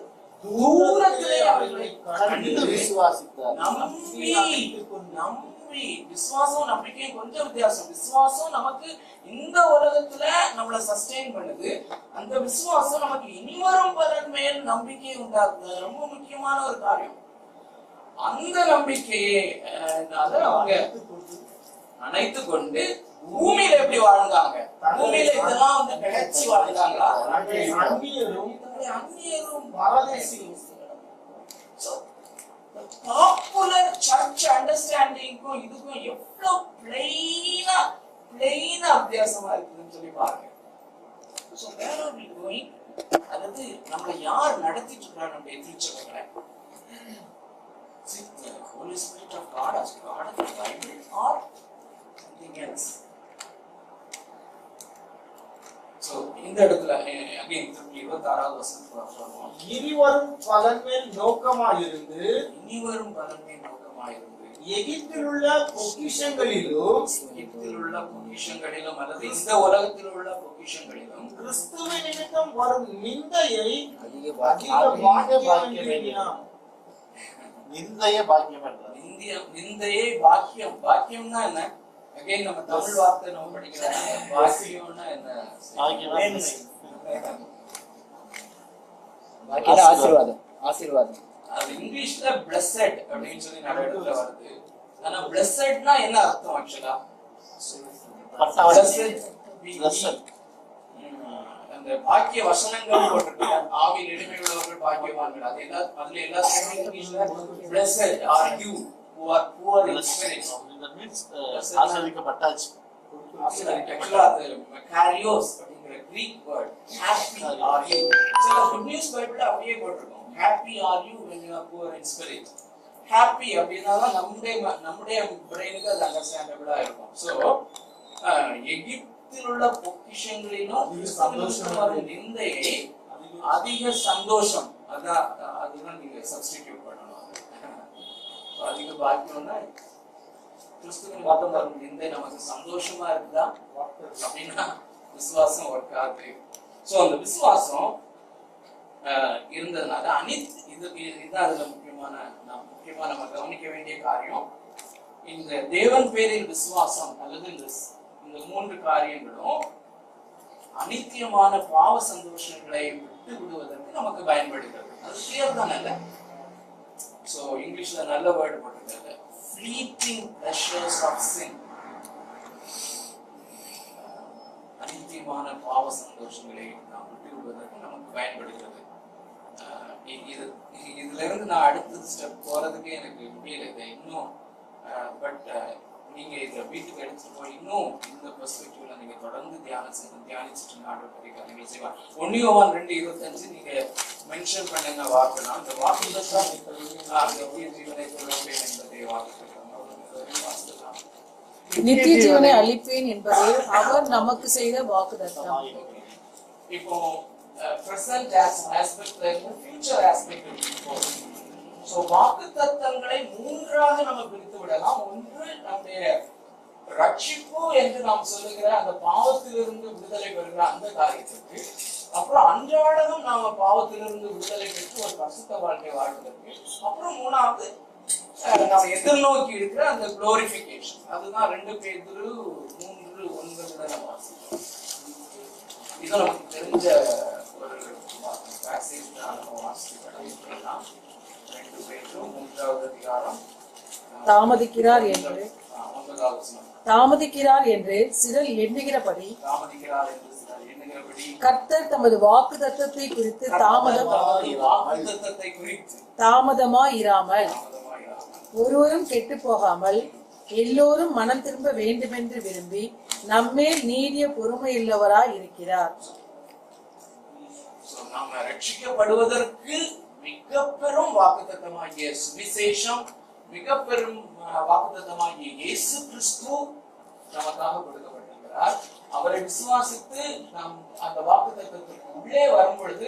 தூரத்திலே அவர்களை கண்டு விசுவாசித்தார். நம்பி விசுவாசம் நம்பிக்கையும் கொஞ்சம் வித்தியாசம். விசுவாசம் நமக்கு இந்த உலகத்துல நம்மளை சஸ்டெயின் பண்ணுது. அந்த விசுவாசம் நமக்கு இனிவரும் பலன் மேல் நம்பிக்கையை உண்டாக்குது. ரொம்ப முக்கியமான ஒரு காரியம். அந்த நம்பிக்கையை அவங்க அணைத்து கொண்டு பூமியில எப்படி வாழ்ந்தாங்க? பூமியில இதெல்லாம் கிடைச்சி வாழ்ந்தாங்களா? அந்நியரும் பாப்புலர் சர்ச் அண்டர்ஸ்டாண்டிங்க்கும் இதுக்கும் எவ்வளவு பிளைனா வித்தியாசமா இருக்குதுன்னு சொல்லி பாருங்க. So where are we going? அதாவது நம்மளை யார் நடத்திட்டு இருக்கிறார்? நம்ம எதிர்ச்சவங்களை the Holy Spirit of God as God of the Bible or something else. So so இந்த இடத்துல again 26வது வசனத்துல சொல்றோம், இனிவரும் பலன் மேல் நோக்கமாயிருந்து இனிவரும் பலனை நோக்கமாயிருந்து எகிப்தில் உள்ள பொக்கிஷங்களிலும் அல்லது இந்த உலகத்தில் உள்ள பொக்கிஷங்களிலும் கிறிஸ்துவின் நிமித்தம் வரும் நிந்தையை அதிக பாக்கியம் என்று எண்ணினான். நிந்தைய பாக்கியம் என்றார். நிந்தையே பாக்கியம். பாக்கியம்னா என்ன? அகைன் நம்ம தமிழ் வார்த்தை நம்ம படிக்கிறோம். பாக்கியம்னா என்ன? ஆசீர்வாதம். ஆசீர்வாதம் அது இங்கிலீஷ்ல blessed அப்படின்னு சொல்லி நிறைய இடத்துல வருது. ஆனா blessedனா என்ன அர்த்தம் ஆக்சுவலா? அந்த பாக்கிய வசனங்கள் போட்டிருக்காங்க. ஆவியில் எளிமை உள்ளவர்கள் பாக்கியவான்கள். அது எல்லா அதுல எல்லா இங்கிலீஷ்ல blessed are you who are poor in spirit. That means ஆசீர்வதிக்கப்பட்டாச்சு. ஆக்சுவலா அது makarios அப்படிங்கிற Greek word. happy are you. சில குட் நியூஸ் பைபிள்ல அப்படியே போட்டிருக்கோம். happy are you when you are poor in spirit. happy அப்படினா நம்முடைய பிரெயினுக்கு அது அண்டர்ஸ்டாண்டபிளா இருக்கும். சோ எகிப்தில் உள்ள பொக்கிஷங்களிலும் சந்தோஷம் வரும் நிந்தையை அதிக சந்தோஷம் அதுதான் நீங்க சப்ஸ்டிடியூட் பண்ணணும். அதிக பாக்கியம்னா கிறிஸ்துவின் வார்த்தை வரும் நிந்தை நமக்கு சந்தோஷமா இருக்குதா அப்படின்னா விசுவாசம் ஒர்க் ஆகுது. சோ அந்த விசுவாசம் இருந்ததுனால இதுதான் அதுல முக்கியமான நம்ம கவனிக்க வேண்டிய காரியம். இந்த தேவன் பேரில் விசுவாசம் அல்லது இந்த மூன்று காரியங்களும் அனித்தியமான பாவ சந்தோஷங்களை விட்டு விடுவதற்கு நமக்கு பயன்படுகிறது. அது கிளியர் தான். இல்ல சோ இங்கிலீஷ்ல நல்ல வேர்டு போட்டிருக்காங்க, fleeting pleasures of sin. அனித்தியமான பாவ சந்தோஷங்களை நாம் விட்டு விடுவதற்கு நமக்கு பயன்படுகிறது. இதுல இருந்து நான் அடுத்த ஸ்டெப் போறதுக்கு எனக்கு முடியல. இதை இன்னும் பட் நீங்க இதை வீட்டுக்கு எடுத்துட்டு போய் இன்னும் இந்த பெர்ஸ்பெக்டிவ்ல நீங்க தொடர்ந்து தியானிச்சுட்டு ஆண்டவருடைய காரியங்களை செய்வார். 1 யோவான் 2:25 நீங்க மென்ஷன் பண்ணுங்க வாக்குனா அந்த வாக்கு தான் ஜீவனை கொடுப்பேன் என்பதை வாக்கு நித்திய ஜீவனை அளிப்பேன் என்பதே அவர் நமக்கு செய்த வாக்குத்தத்தம். இப்போ present aspect and future aspect இருக்கும். சோ வாக்குத்தத்தங்களை மூன்றாக நம்ம பிரித்து விடலாம். ஒன்று நம்முடைய ரட்சிப்பு என்று நாம் சொல்லுகிற அந்த பாவத்திலிருந்து விடுதலை பெறுகிற அந்த காரியத்திற்கு, அப்புறம் அன்றாடம் நாம பாவத்திலிருந்து விடுதலை பெற்று ஒரு பரிசுத்த வாழ்க்கை வாழ்வதற்கு, அப்புறம் மூணாவது நம்ம எதிர்நோக்கி இருக்கிற அந்த குளோரிபிகேஷன். அதுதான் 2 பேதுரு 3:9 வாசிக்கிறோம். இது நமக்கு தெரிஞ்ச ஒரு பேசேஜ் தான். நம்ம வாசிக்கலாம். 2 பேதுரு 3வது அதிகாரம். தாமதிக்கிறார் என்று சிலர் எண்ணுகிறபடி கர்த்தர் தமது வாக்குத்தத்தத்தை குறித்து தாமதமாயிராமல் ஒருவரும் கெட்டு போகாமல் எல்லோரும் மனம் திரும்ப வேண்டுமென்று விரும்பி நம்மேல் நீடிய பொறுமையுள்ளவராய் இருக்கிறார். நாம் ரட்சிக்கப்படுவதற்கு மிக பெரும் வாக்குத்தத்தமாகிய சுவிசேஷம், மிக பெரும் வாக்குத்தத்தமாகிய இயேசு கிறிஸ்து நமக்காக கொடுக்கப்பட்டிருக்கிறார். அவரை விசுவாசித்து நாம் அந்த வாக்குத்தத்தத்திற்கு உள்ளே வரும் பொழுது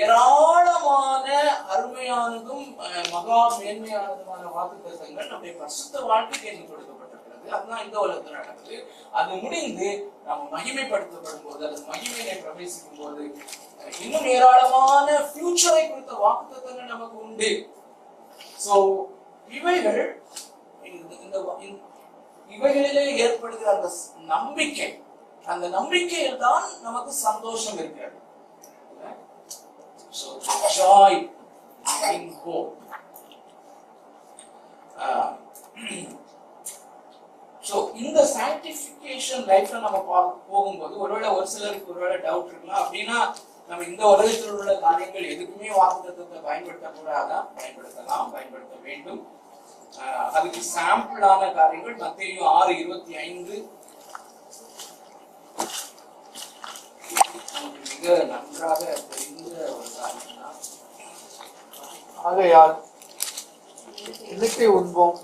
ஏராளமான அருமையானதும் மகா மேன்மையானதுமான வாக்குத்தத்தங்கள் நம்முடைய பரிசுத்த வாழ்க்கைக்கு என்று கொடுக்கப்பட்டிருக்கிறது. அதுதான் இந்த உலகத்தில் நடக்குது. அது முடிந்து நாம் மகிமைப்படுத்தப்படும் போது, அது மகிமையை பிரவேசிக்கும் போது இன்னும் ஏராளமான ஃபியூச்சரை குறித்த வாக்குத்தத்தங்கள் நமக்கு உண்டு. சோ இவைகள் இவைகளிலே ஏற்படுகிற அந்த நம்பிக்கை, அந்த நம்பிக்கையில் தான் நமக்கு சந்தோஷம் இருக்கிறது. So joy in hope. So இந்த sanctification லைஃப்ல நம்ம போகும்போது ஒருவேளை ஒரு சிலருக்கு ஒருவேளை டவுட் இருக்கலாம். அப்படின்னா நம்ம இந்த உலகத்தில் உள்ள காரியங்கள் எதுக்குமே வாக்குத்தத்தத்தை பயன்படுத்தக்கூடாதா? பயன்படுத்த வேண்டும். அதுக்கு சாம்பிளான காரியங்கள் மத்தேயு 6:25 மிக நன்றாக தெரிந்த ஒரு காரியம் தான். ஆகையால் எண்ணத்தை உண்போம்,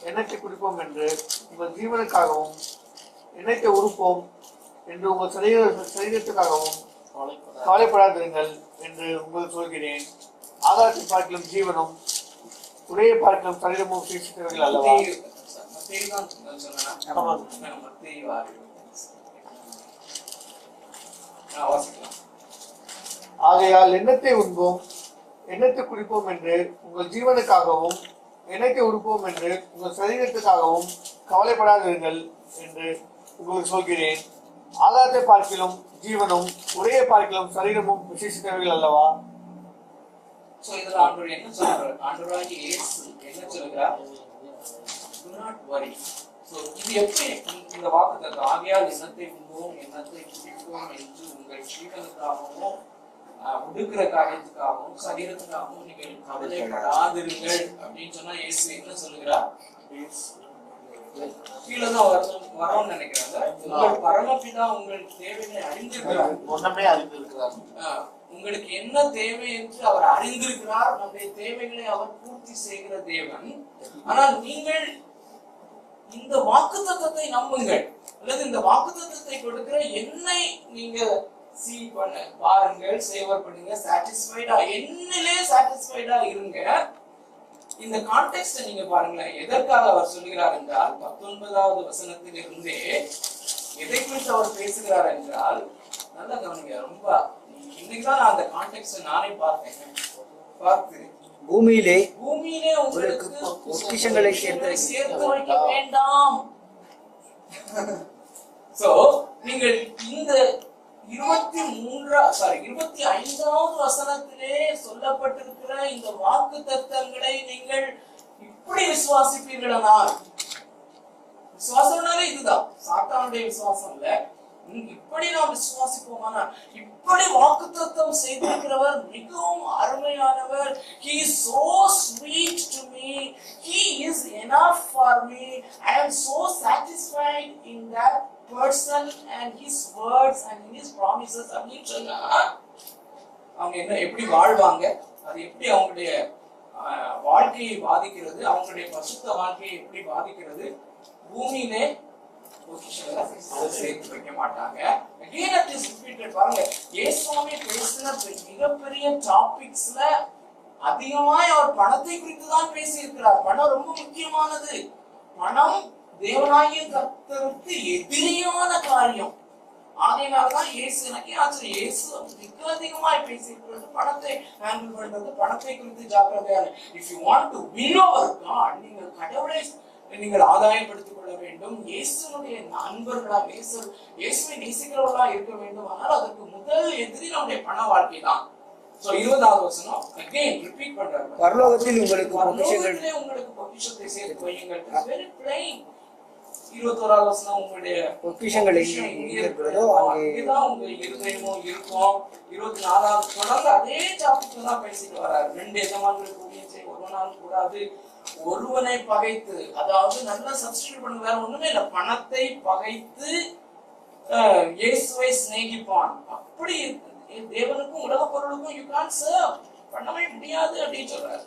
எண்ணத்தை குடிப்போம் என்று உங்கள் ஜீவனுக்காகவும் எண்ணத்தை உறுப்போம் என்று உங்கள் சரீரத்துக்காகவும் கவலைப்படாதிருங்கள் என்று உங்களுக்கு சொல்கிறேன். ஆகாரத்தை பார்க்கலும் ஜீவனும் உரையை பார்க்கலும் சரீரமும் விசேஷித்தவர்கள் அல்லவா? ஆகையால் எண்ணத்தை உண்போம் எண்ணத்தை குடிப்போம் என்று உங்கள் ஜீவனுக்காகவும் எண்ணத்தை உடுப்போம் என்று உங்கள் சரீரத்துக்காகவும் கவலைப்படாதிருங்கள் என்று உங்களுக்கு சொல்கிறேன். ஆகாரத்தை பார்க்கிலும் ஜீவனும் உரையை பார்க்கிலும் சரீரமும் விசேஷித்தவர்கள் அல்லவா? சோ இதுல ஆண்டவர் என்ன சொல்றாரு? ஆண்டவராகிய இயேசு என்ன சொல்றார்? Do not worry. சோ இது எப்படி இந்த வாக்குத்தத்தம்? ஆகையால் எண்ணத்தை உண்போம் எண்ணத்தை குடிப்போம் என்று உங்கள் ஜீவனுக்காகவும் உடுக்கிற காரியத்துக்காகவும் சரீரத்துக்காகவும் நீங்கள் கவலைப்படாதிருங்கள் அப்படின்னு சொன்னா இயேசு என்ன சொல்லுகிறார்? கீழதான் வரோம்னு நினைக்கிறாங்க. உங்கள் பரமபிதா உங்கள் தேவைகளை அறிந்திருக்கிறார். ஒன்னமே அறிந்திருக்கிறார். உங்களுக்கு என்ன தேவை என்று அவர் அறிந்திருக்கிறார். நம்முடைய தேவைகளை அவர் பூர்த்தி செய்கிற தேவன். ஆனால் நீங்கள் இந்த வாக்குத்தத்தத்தை நம்புங்கள், அல்லது இந்த வாக்குத்தத்தத்தை கொடுக்கிற என்னை நீங்க பாருங்கள், சேவர் பண்ணுங்க, சாட்டிஸ்ஃபைடா என்னிலே சாட்டிஸ்ஃபைடா இருங்க. இந்த கான்டெக்ஸ்ட் நீங்க பாருங்களேன். எதற்காக அவர் சொல்லுகிறார் என்றால் 19வது வசனத்தில் இருந்தே எதை குறித்து அவர் பேசுகிறார் என்றால், நல்லா கவனிங்க. ரொம்ப இன்னைக்குதான் நான் அந்த கான்டெக்ஸ்ட் நானே பார்த்து பூமியிலே உங்களுக்கு பொக்கிஷங்களை சேர்த்து வைக்க வேண்டாம். சோ நீங்கள் இந்த 25வது வசனத்திலே சொல்லப்பட்டிருக்கிற இந்த வாக்கு தத்தங்களை நீங்கள் இப்படி விசுவாசிப்பீர்களானால், விசுவாசம்னாலே இதுதான், சாத்தானுடைய விசுவாசம் இல்ல. இப்படி நாம் விசுவாசிப்போமானா, இப்படி வாக்குத்தத்தம் செய்திருக்கிறவர் மிகவும் அருமையானவர். He is so sweet to me. He is enough for me. I am so satisfied in that person and his words and in his promises. அப்படின்னு சொன்னா அவங்க என்ன எப்படி வாழ்வாங்க, அது எப்படி அவங்களுடைய வாழ்க்கையை பாதிக்கிறது, அவங்களுடைய பரிசுத்த வாழ்க்கையை எப்படி பாதிக்கிறது. பூமியிலே சேர்த்து வைக்க மாட்டாங்க. Again it is repeated. பாருங்க, இயேசுவே பேசின மிகப்பெரிய டாபிக்ஸ்ல அதிகமாய் அவர் பணத்தை குறித்து தான் பேசி இருக்கிறார். பணம் ரொம்ப முக்கியமானது. பணம் தேவனாகிய கர்த்தருக்கு எதிரியான காரியம். ஆகையினால்தான் இயேசு, எனக்கு ஆச்சரியம், இயேசு மிக அதிகமாய் பேசி இருக்கிறது பணத்தை ஹேண்டில் பண்றது, பணத்தை குறித்து ஜாக்கிரதையான. If you want to win over God, நீங்கள் கடவுளை நீங்கள் ஆதாயப்படுத்திக் கொள்ள வேண்டும். இயேசுனுடைய நண்பர்களாக, இயேசுவை நேசிக்கிறவர்களா இருக்க வேண்டும். ஆனால் அதற்கு முதல் எதிரி நம்முடைய பண வாழ்க்கை தான். சோ 20வது வசனம் again repeat பண்றாரு. பரலோகத்தில் உங்களுக்கு பொக்கிஷத்தை சேர்த்து வையுங்கள். very plain. 21வது வசனம் உங்களுடைய பொக்கிஷங்கள் எங்கே இருக்கிறதோ அங்கேதான் உங்க இருதயமும் இருக்கும். 24வது தொடர்ந்து அதே டாபிக் தான் பேசிட்டு வர்றாரு. 2 எஜமான்களுக்கு ஊழியம் செய்ய ஒருவனாலும் கூடாது, ஒருவனை பகைத்து, அதாவது நல்லா சப்ஸ்டிட்யூட் பண்ணுங்க, வேற ஒண்ணுமே இல்ல, பணத்தை பகைத்து இயேசுவை சிநேகிப்பான். அப்படி தேவனுக்கும் உலக பொருளுக்கும் யூ கான்ட் சர்வ், பண்ணவே முடியாது அப்படின்னு சொல்றாரு.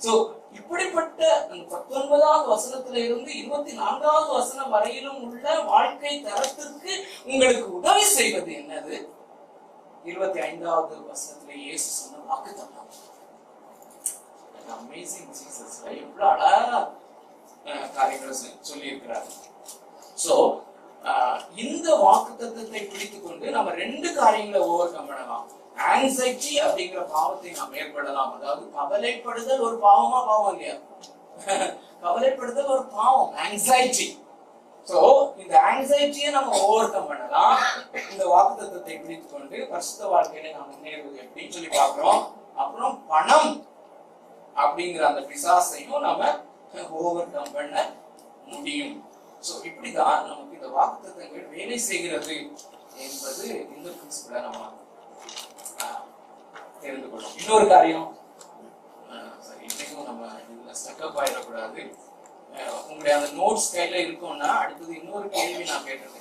சோ இப்படிப்பட்ட 19வது வசனத்துல இருந்து 24வது வசனம் வரையிலும் உள்ள வாழ்க்கை தரத்திற்கு உங்களுக்கு உதவி செய்வது என்னது? 25வது வசனத்துல இயேசு சொன்ன வாக்குத்தத்தம். அமேசிங் ஜீசஸ் எவ்வளவு அழகா காரியங்களை சொல்லி இருக்கிறார். சோ இந்த வாக்குத்தத்தத்தை பிடித்துக் கொண்டு நம்ம 2 காரியங்களை ஓவர் கம் பண்ணலாம். ஆங்ஸைட்டி அப்படிங்கிற பாவத்தை நாம் ஏற்படலாம். அதாவது கவலைப்படுதல் ஒரு பாவமா? பாவம் இல்லையா? கவலைப்படுதல் ஒரு பாவம், ஆங்ஸைட்டி. சோ இந்த ஆங்ஸைட்டியை நம்ம ஓவர் கம் பண்ணலாம் இந்த வாக்குத்தத்தத்தை பிடித்துக் கொண்டு. பரிசுத்த வாழ்க்கையில நாம் முன்னேறுவது எப்படின்னு சொல்லி பார்க்கிறோம். அப்புறம் பணம் அப்படிங்கிற அந்த பிசாசையும் நம்ம ஓவர் கம் பண்ண முடியும். சோ இப்படிதான் நமக்கு இந்த வாக்குத்தத்தங்கள் வேலை செய்கிறது என்பது இந்த பிரின்சிபிளை நம்ம தெரிந்து கொள்ளும். இன்னொரு காரியம், சரி இன்னைக்கும் நம்ம இதுல ஸ்டக்கப் ஆயிடக்கூடாது. உங்களுடைய அந்த நோட்ஸ் கையில இருக்கும்னா அடுத்தது இன்னொரு கேள்வி நான் கேட்டிருக்கேன்.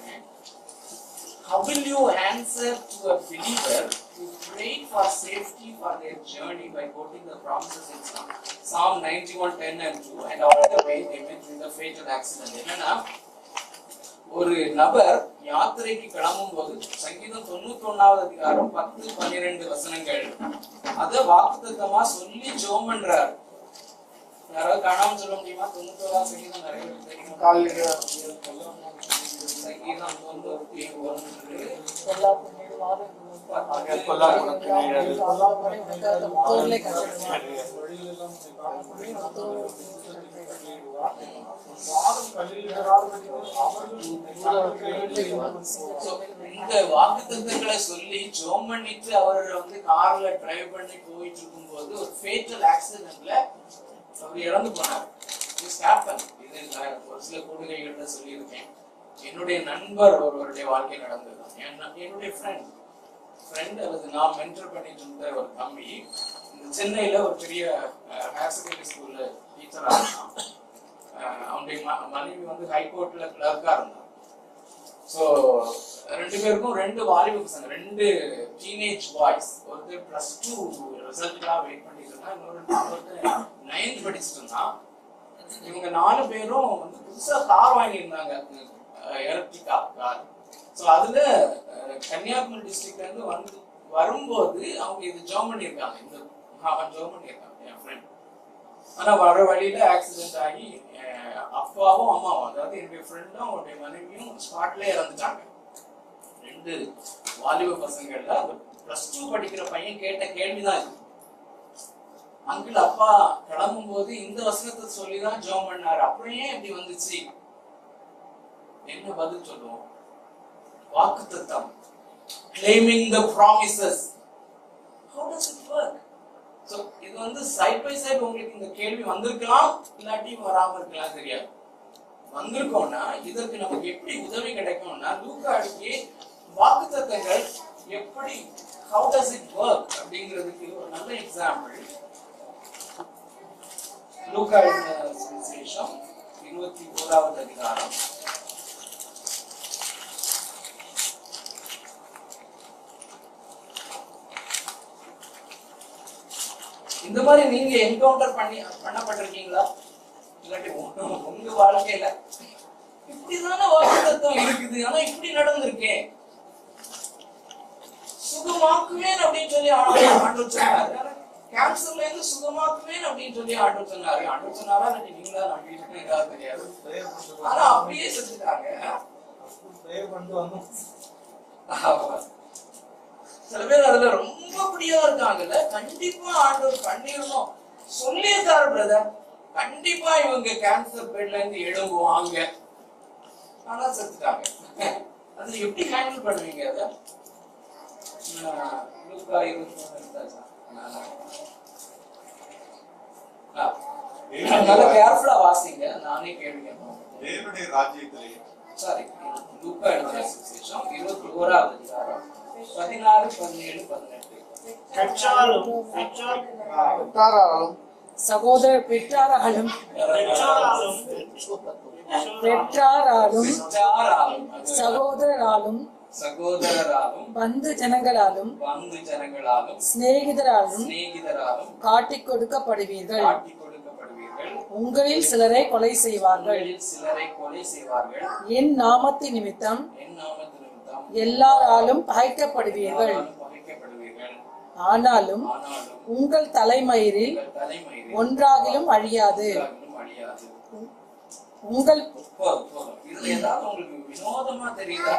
How will you answer to a believer who prayed for safety for their journey by quoting the promises in Psalm 91:10 and 2 and all the way they met with a fatal accident? என்னன்னா ஒரு நபர் யாத்திரைக்கு கிளம்பும் போது சங்கீதம் 91வது அதிகாரம் 10-12 வசனங்கள் அத வாக்குத்தத்தமா சொல்லி ஜெபம் பண்றாரு. யாராவது காணாம சொல்ல முடியுமா? 91வது சங்கீதம் நிறைய பேருக்கு தெரியும். சங்கீதம் 91 இந்த வாக்குத்தத்தங்களை சொல்லி ஜெபம் பண்ணிட்டு அவர் வந்து கார்ல டிரைவ் பண்ணி போயிட்டு இருக்கும் போது ஒரு ஃபேட்டல் ஆக்சிடென்ட்ல அவர் இறந்து போனார். இது ஒரு சில கூடுகைகள்ல சொல்லியிருக்கேன். என்னுடைய நண்பர் ஒருவருடைய வாழ்க்கை நடந்தது. என்னுடைய ஃப்ரெண்ட் அல்லது நான் மென்டர் பண்ணிட்டு இருந்த ஒரு தம்பி சென்னையில ஒரு பெரிய ஹையர் செகண்டரி ஸ்கூல்ல டீச்சரா இருந்தான். அவனுடைய மனைவி வந்து ஹைகோர்ட்ல கிளர்க்கா இருந்தான். ஸோ ரெண்டு பேருக்கும் 2 வாலிப பசங்க, 2 டீனேஜ் பாய்ஸ். ஒருத்தர் +2 ரிசல்ட்டுக்காக வெயிட் பண்ணிட்டு இருந்தான், இன்னொருத்தர் 9th படிச்சுட்டு இருந்தான். இவங்க 4 பேரும் வந்து புதுசா கார் வாங்கியிருந்தாங்க, எலக்ட்ரிக் கார். ஸோ அதுல கன்னியாகுமரி டிஸ்ட்ரிக்ட்ல இருந்து வரும்போது அவங்க இது ஜெபம் பண்ணியிருக்காங்க. ஜெபம் பண்ணியிருக்காங்க என் ஃப்ரெண்ட். ஆனா வர வழியில ஆக்சிடென்ட் ஆகி அப்பாவும் அம்மாவும், அதாவது என்னுடைய ஃப்ரெண்டும் அவருடைய மனைவியும் ஸ்பாட்ல இறந்துட்டாங்க. 2 வாலிப பசங்கள்ல +2 படிக்கிற பையன் கேட்ட கேள்விதான் இது. அங்கிள் அப்பா கிளம்பும் போது இந்த வசனத்தை சொல்லிதான் ஜெபம் பண்ணாரு, அப்புறம் ஏன் இப்படி வந்துச்சு? என்ன பதில் சொல்லுவோம்? வாக்குத்தத்தம், claiming the promises. How does it work? So இது வந்து சைட் பை சைடு உங்களுக்கு இந்த கேள்வி வந்திருக்கலாம், இல்லாட்டி வராம இருக்கலாம், தெரியாது. வந்திருக்கோம்னா இதற்கு நமக்கு எப்படி உதவி கிடைக்கும்னா, லூக்கா எழுதிய வாக்குத்தத்தங்கள் எப்படி, how does it work அப்படிங்கிறதுக்கு ஒரு நல்ல எக்ஸாம்பிள் லூக்கா எழுதின சுவிசேஷம் 21வது அதிகாரம். இந்த மாதிரி நீங்க என்கவுண்டர் பண்ணப்பட்டிருக்கீங்களா? இல்லாட்டி உங்க வாழ்க்கையில இப்படிதான வாக்குத்தத்தம் இருக்குது, ஆனா இப்படி நடந்திருக்கேன், சுகமாக்குவேன் அப்படின்னு சொல்லி ஆண்டவர் சொன்னாரு. கேன்சர்ல இருந்து சுகமாக்குவேன் அப்படின்னு சொல்லி ஆண்டவர் சொன்னாரு. ஆண்டவர் சொன்னாரா இல்லாட்டி நீங்களா நம்பிட்டு தெரியாது. ஆனா அப்படியே செஞ்சுட்டாங்க. சில பேர் அதுல ரொம்ப பிடியா இருக்காங்கல்ல, கண்டிப்பா ஆண்டவர் பண்ணிடணும் சொல்லியிருக்காரு பிரதர், கண்டிப்பா இவங்க கேன்சர் பெட்ல இருந்து எழும்புவாங்க, ஆனா செத்துட்டாங்க. அது எப்படி ஹேண்டில் பண்ணுவீங்க? அத நல்லா கேர்ஃபுல்லா வாசிங்க, நானே கேள்வி கேட்போம். தேவனுடைய ராஜ்யத்திலே சாரி, லூக்கா எழுதின சுவிசேஷம் 21வது அதிகாரம் 14-17-18. பெற்றாராலும் சகோதரராலும் பந்து ஜனங்களாலும் சிநேகிதராலும் காட்டிக் கொடுக்கப்படுவீர்கள். உங்களில் சிலரை கொலை செய்வார்கள். என் நாமத்தின் நிமித்தம் எல்லாராலும் பகைக்கப்படுவீர்கள். ஆனாலும் உங்கள் தலைமயிரில் ஒன்றாகிலும் அழியாது. உங்கள் வினோதமா தெரியுதா?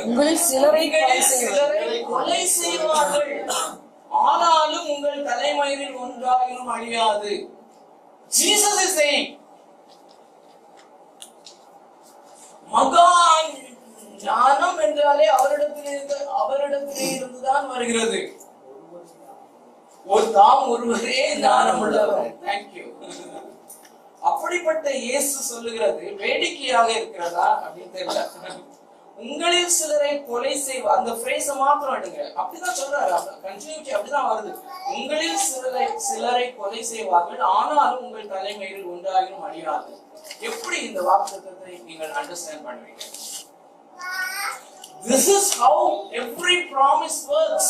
உங்களில் சிலரை கொலை செய்வார்கள், ஆனாலும் உங்கள் தலைமயிரில் ஒன்றாகிலும் அழியாது. Jesus is saying, மகா ஞானம் என்றாலே அவரிடத்திலே இருந்துதான் வருகிறது. ஒரு தாம் ஒருவரே ஞானம் உள்ளவர். தேங்க்யூ. அப்படிப்பட்ட இயேசு சொல்லுகிறது வேடிக்கையாக இருக்கிறதா அப்படின்னு தெரியல. உங்களில் சிலரை கொலை செய்வார், அந்த ஃப்ரேஸ மாத்திரம் எடுங்க, அப்படிதான் சொல்றாரு. கண்டினியூட்டி அப்படிதான் வருது. உங்களில் சிலரை கொலை செய்வார்கள், ஆனாலும் உங்கள் தலைமையில் ஒன்றாகிலும் அழியாது. எப்படி இந்த வாக்குத்தத்தத்தை நீங்கள் அண்டர்ஸ்டாண்ட் பண்ணுவீங்க? This is how every promise works.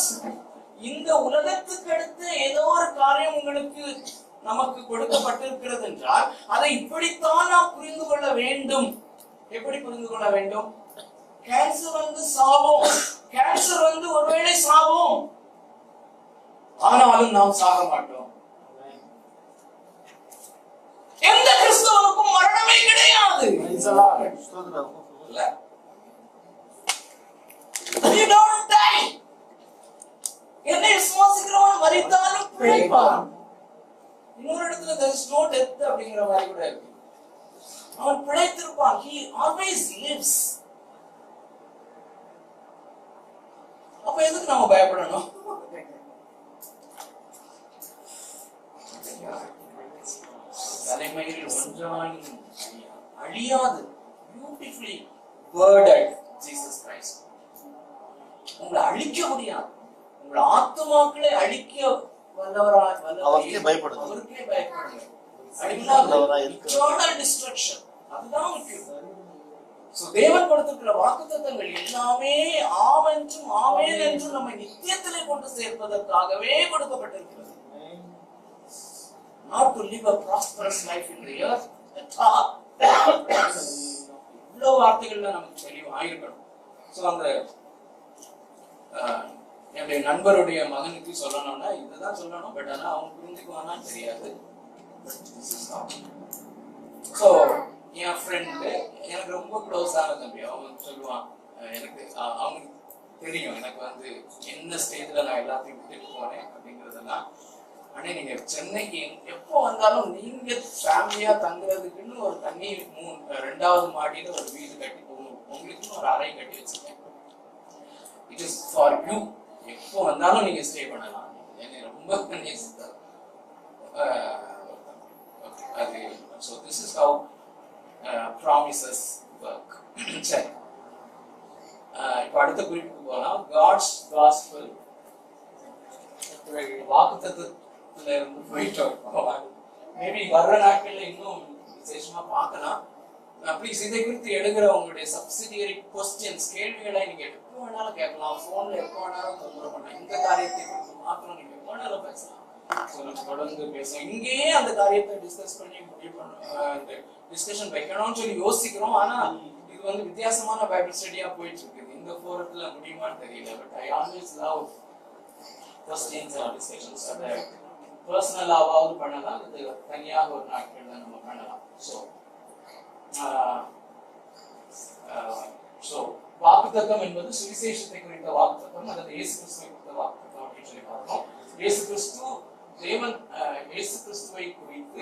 இந்த உலகத்துக்கு அடுத்து ஏதோ ஒரு காரியம் உங்களுக்கு நமக்கு கொடுக்கப்பட்டிருக்கிறது என்றால் அதை இப்படித்தான் நாம் புரிந்து கொள்ள வேண்டும். எப்படி புரிந்து கொள்ள வேண்டும்? கேன்சர் வந்து சாவோம், கேன்சர் வந்து ஒருவேளை சாவோம், ஆனாலும் நாம் சாக மாட்டோம். எந்த கிறிஸ்தவனுக்கும் மரணமே கிடையாது. You don't die. என்னை விசுவாசிக்கிறவன் மரித்தாலும் பிழைப்பான். இன்னொரு இடத்துல there is no death அப்படிங்கிற மாதிரி கூட இருக்கு. அவன் பிழைத்திருப்பான். He always lives. அப்ப எதுக்கு நாம பயப்படணும்? தலைமையில் ஒன்றாயும் அழியாது, பியூட்டிஃபுல்லி வேர்டட் ஜீசஸ் கிரைஸ்ட். உங்களை அழிக்க முடியாது, உங்களை ஆத்துமாக்களை அழிக்க வல்லவராய் அவருக்கே பயப்படுங்க. அவருக்கே பயப்படுங்க. Eternal destruction. அதுதான் முக்கியம். So தேவன் கொடுத்திருக்கிற வாக்குத்தத்தங்கள் எல்லாமே ஆம் என்றும் ஆமென் என்றும் நம்மை நித்தியத்திலே கொண்டு சேர்ப்பதற்காகவே கொடுக்கப்பட்டிருக்கிறது. Not to live a prosperous life in the earth at all. இவ்வளவு வார்த்தைகள்ல நமக்கு தெளிவாயிருக்கணும். ஸோ அந்த என்னுடைய நண்பருடைய மகனுக்கு சொல்லணும்னா இதுதான் சொல்லணும், பட் ஆனா அவங்க புரிஞ்சுக்குவானான்னு தெரியாது. ஸோ என் ஃப்ரெண்டு எனக்கு ரொம்ப க்ளோஸ் ஆன தம்பி, அவன் சொல்லுவான், எனக்கு அவனுக்கு தெரியும் எனக்கு வந்து என்ன ஸ்டேஜ்ல நான் எல்லாத்தையும் விட்டுட்டு போனேன் அப்படிங்கிறதெல்லாம். ஆனா நீங்க சென்னைக்கு எப்போ வந்தாலும் நீங்க ஃபேமிலியா தங்குறதுக்குன்னு ஒரு தண்ணி 2வது மாடியில ஒரு வீடு கட்டி உங்களுக்குன்னு ஒரு அறை கட்டி வச்சிருக்கேன். It is for you. எப்போ வந்தாலும் நீங்க ஸ்டே பண்ணலாம். என்னை ரொம்ப நேசித்தார் அது. So this is how promises work. சரி, இப்போ அடுத்த குறிப்புக்கு போகலாம். காட்ஸ் காஸ்பல் வாக்குத்தத்தத்துல இருந்து போயிட்டோம். மேபி வர்ற நாட்கள்ல இன்னும் விசேஷமா பார்க்கலாம். ப்ளீஸ் இதை குறித்து எடுக்கிற உங்களுடைய சப்சிடியரி கொஸ்டின்ஸ், கேள்விகளை நீங்க எப்போ வேணாலும் கேட்கலாம். போன்ல எப்போ வேணாலும் தொந்தரவு பண்ணலாம். இந்த காரியத்தை குறித்து மாத்திரம் நீங்க எப்போ வேணாலும் பேசலாம். தொடர்ந்து பேசுவோம். இங்கேயே அந்த காரியத்தை டிஸ்கஸ் பண்ணி முடிவு பண்ண டிஸ்கஷன் வைக்கணும்னு சொல்லி யோசிக்கிறோம். ஆனா இது வந்து வித்தியாசமான பைபிள் ஸ்டடியா போயிட்டு இருக்குது. இந்த ஃபோரத்துல முடியுமான்னு தெரியல. But I always love questions or discussions. அதை பர்சனலாவது பண்ணலாம், இது தனியாக ஒரு நாட்கள்ல நம்ம பண்ணலாம். ஸோ வாக்குத்தத்தம் என்பது சுவிசேஷத்தை குறித்த வாக்குத்தத்தம் அல்லது இயேசு கிறிஸ்துவை குறித்த வாக்குத்தத்தம் அப்படின்னு சொல்லி பார்த்தோம். இயேசு கிறிஸ்துவை குறித்து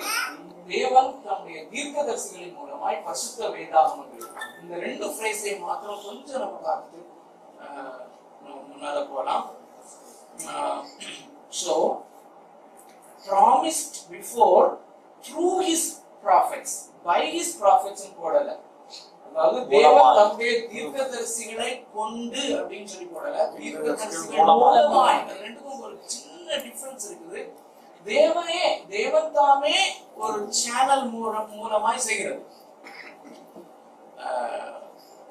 தேவன் தம்முடைய தீர்க்கதரிசிகளின் மூலமாய் பரிசுத்த வேதாகமங்கள், இந்த 2 ஃப்ரேஸை மாத்திரம் கொஞ்சம் நம்ம பார்த்து முன்னால போலாம். So promised before through his prophets, by his prophets ன்னு போடல. அதாவது தேவன் தம்முடைய தீர்க்கதரிசிகளை கொண்டு அப்படின்னு சொல்லி போடல. தீர்க்கதரிசிகள் மூலமாய். இந்த ரெண்டுக்கும் ஒரு சின்ன டிஃபரன்ஸ் இருக்குது. தேவன் தாமே ஒரு சேனல் மூலமாய் செய்கிறது.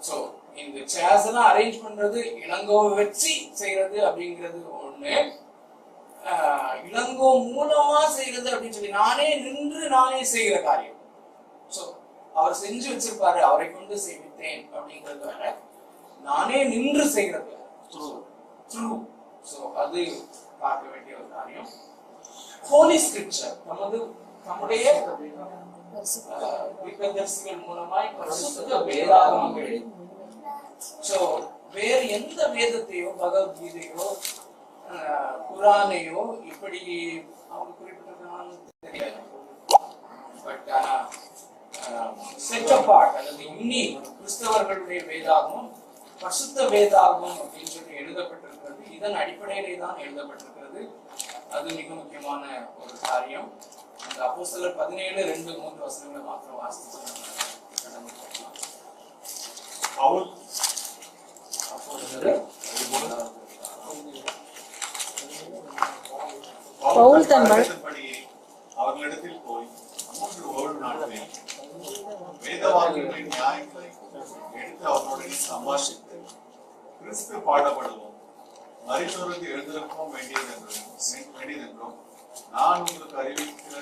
சோ இந்த சேர்ஸ் எல்லாம் அரேஞ்ச் பண்றது, இளங்கோவை வச்சு செய்யறது அப்படிங்கிறது ஒண்ணு. இளங்கோ மூலமா செய்யறது அப்படின்னு சொல்லி நானே நின்று நானே செய்கிற காரியம். சோ அவர் செஞ்சு வச்சிருப்பாரு, அவரை கொண்டு செய்வித்தேன் அப்படிங்கிறது வேற, நானே நின்று செய்கிறது த்ரூ. சோ அது பார்க்க வேண்டிய ஒரு காரியம். ஹோலி ஸ்கிரிப்சர் நம்முடைய தீர்க்கதரிசிகள் மூலமாய் பரிசுத்த வேதாகமங்கள். சோ வேறு எந்த வேதத்தையோ பகவத்கீதையோ குரானையோ இப்படி அவங்க குறிப்பிட்டிருக்கான்னு தெரியல. பட் செட் அபார்ட் அல்லது யுனிக் கிறிஸ்தவர்களுடைய வேதாகமம் பரிசுத்த வேதாகமம் அப்படின்னு சொல்லி எழுதப்பட்டிருக்கிறது. இதன் அடிப்படையிலே தான் எழுதப்பட்டிருக்கிறது. அது மிக முக்கியமான ஒரு காரியம். அந்த அப்போஸ்தலர் 17:2-3 வசனங்களை மாத்திரம் வாசித்து பவுல் தன் அவர்களிடத்தில் போய் 3 ஓய்வு நாட்களில் வேதவாக்கியங்களின் நியாயங்களை எடுத்து அவர்களுடன் சம்பாஷித்து கிறிஸ்து பாடப்படுவோம், மரித்தோருக்கு எழுந்திருக்கவும் வேண்டியதென்றும் நான் உங்களுக்கு அறிவிக்கிற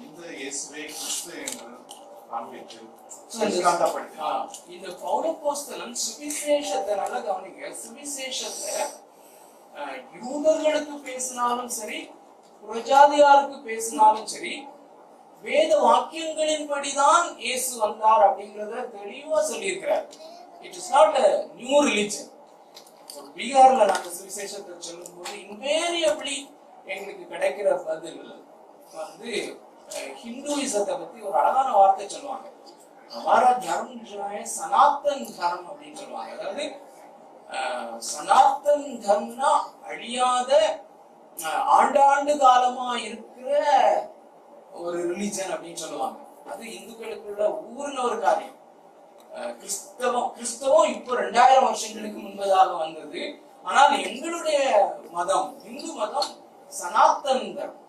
இந்த இயேசுவே கிறிஸ்து என்று காண்பித்து இந்த பவுலப்போஸ்தலன் சுவிசேஷத்தை நல்லா கவனிங்க. சுவிசேஷத்தை யூதர்களுக்கு பேசினாலும் சரி, புறஜாதியாருக்கு பேசினாலும் சரி, வேத வாக்கியங்களின்படிதான் இயேசு வந்தார் அப்படிங்கறத தெளிவா சொல்லியிருக்கிறார். It is not a new religion. ஒரு பீகார்ல நாங்க சுவிசேஷத்தை சொல்லும் போது இன்வேரியபிளி எங்களுக்கு கிடைக்கிற பதில் வந்து ஹிந்துயிசத்தை பத்தி ஒரு அழகான வார்த்தை சொல்லுவாங்க. हमारा धर्म जो है सनातन धर्म அப்படின்னு சொல்லுவாங்க. அதாவது சனாதன் தர்மம்னா அழியாத ஆண்டாண்டு காலமா இருக்கிற ஒரு ரிலிஜன் அப்படின்னு சொல்லுவாங்க. அது இந்துக்களுக்குள்ள ஊர்ல ஒரு காரியம். கிறிஸ்தவம் இப்போ 2000 வருஷங்களுக்கு முன்பதாக வந்தது. ஆனால் எங்களுடைய மதம், இந்து மதம் சனாதன் தர்மம்.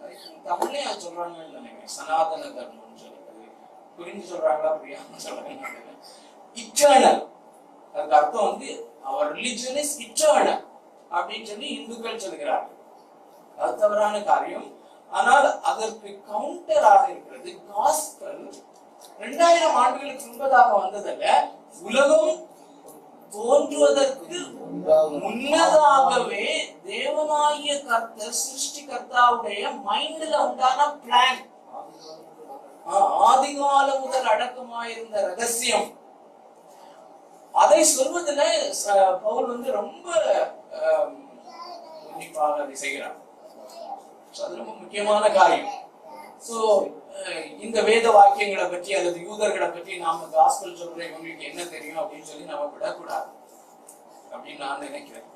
தமிழ்லயே அது சொல்றாங்கன்னு நினைக்கிறேன், சனாதன தர்மம் சொல்லி. புரிஞ்சு சொல்றாங்களா புரியாம சொல்றாங்க. இட்டர்னல், அதுக்கு அர்த்தம் வந்து அவர் ரிலிஜன் இஸ் இட்டர்னல் அப்படின்னு சொல்லி இந்துக்கள் சொல்கிறார்கள். அது தவறான காரியம். ஆனால் அதற்கு கவுண்டராக இருக்கிறது காஸ்பல். 2000 ஆண்டுகளுக்கு முன்பதாக வந்ததல்ல, உலகம் தோன்றுவதற்கு முன்னதாகவே தேவனாகிய கர்த்தர் சிருஷ்டிகர்த்தாவுடைய மைண்ட்ல உண்டான பிளான், ஆதிகால முதல் அடக்கமாயிருந்த ரகசியம், அதை சொல்வதில் பவுல் வந்து ரொம்ப உன்னிப்பாக அதை செய்கிறார். அது ரொம்ப முக்கியமான காரியம். சோ இந்த வேத வாக்கியங்களை பற்றி அல்லது யூதர்களை பற்றி நாம காஸ்பல் சொல்ற இவங்களுக்கு என்ன தெரியும் அப்படின்னு சொல்லி நம்ம விடக்கூடாது அப்படின்னு நான் நினைக்கிறேன்.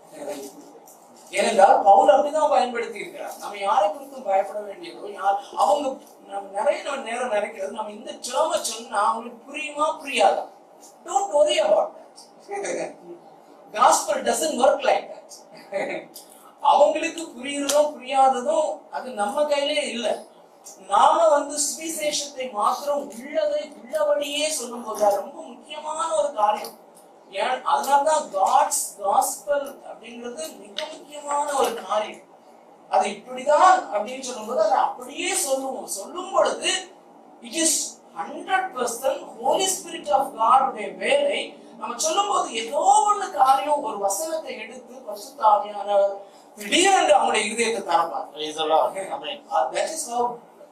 ஏனென்றால் பவுல் அப்படிதான் பயன்படுத்தி இருக்கிறார். நம்ம யாரை குறித்தும் பயப்பட வேண்டியதோ, அவங்க நம்ம நிறைய நேரம் நினைக்கிறது நம்ம இந்த டேர்மை சொன்னா அவங்களுக்கு புரியுமா புரியாதா. Don't worry about that. Gospel doesn't work like that. அவங்களுக்கு புரியுறதும் புரியாததும் அது நம்ம கையிலே இல்லை. நாம வந்து சுவிசேஷத்தை மாத்திரம் உள்ளதை உள்ளபடியே சொல்லும் போது ரொம்ப முக்கியமான ஒரு காரியம். ஏன் அதனால்தான் காட்ஸ் காஸ்பல் அப்படிங்கிறது மிக முக்கியமான ஒரு காரியம். அது இப்படிதான் அப்படின்னு சொல்லும்போது அதை அப்படியே சொல்லுவோம். சொல்லும் பொழுது it is 100% Holy Spirit of God உடைய வேலை. நம்ம சொல்லும் போது ஏதோ ஒண்ணு காரியம், ஒரு வசனத்தை எடுத்து பரிசுத்த ஆவியானவர் திடீரென்று அவங்களுடைய இதயத்தை தரப்பார். That is how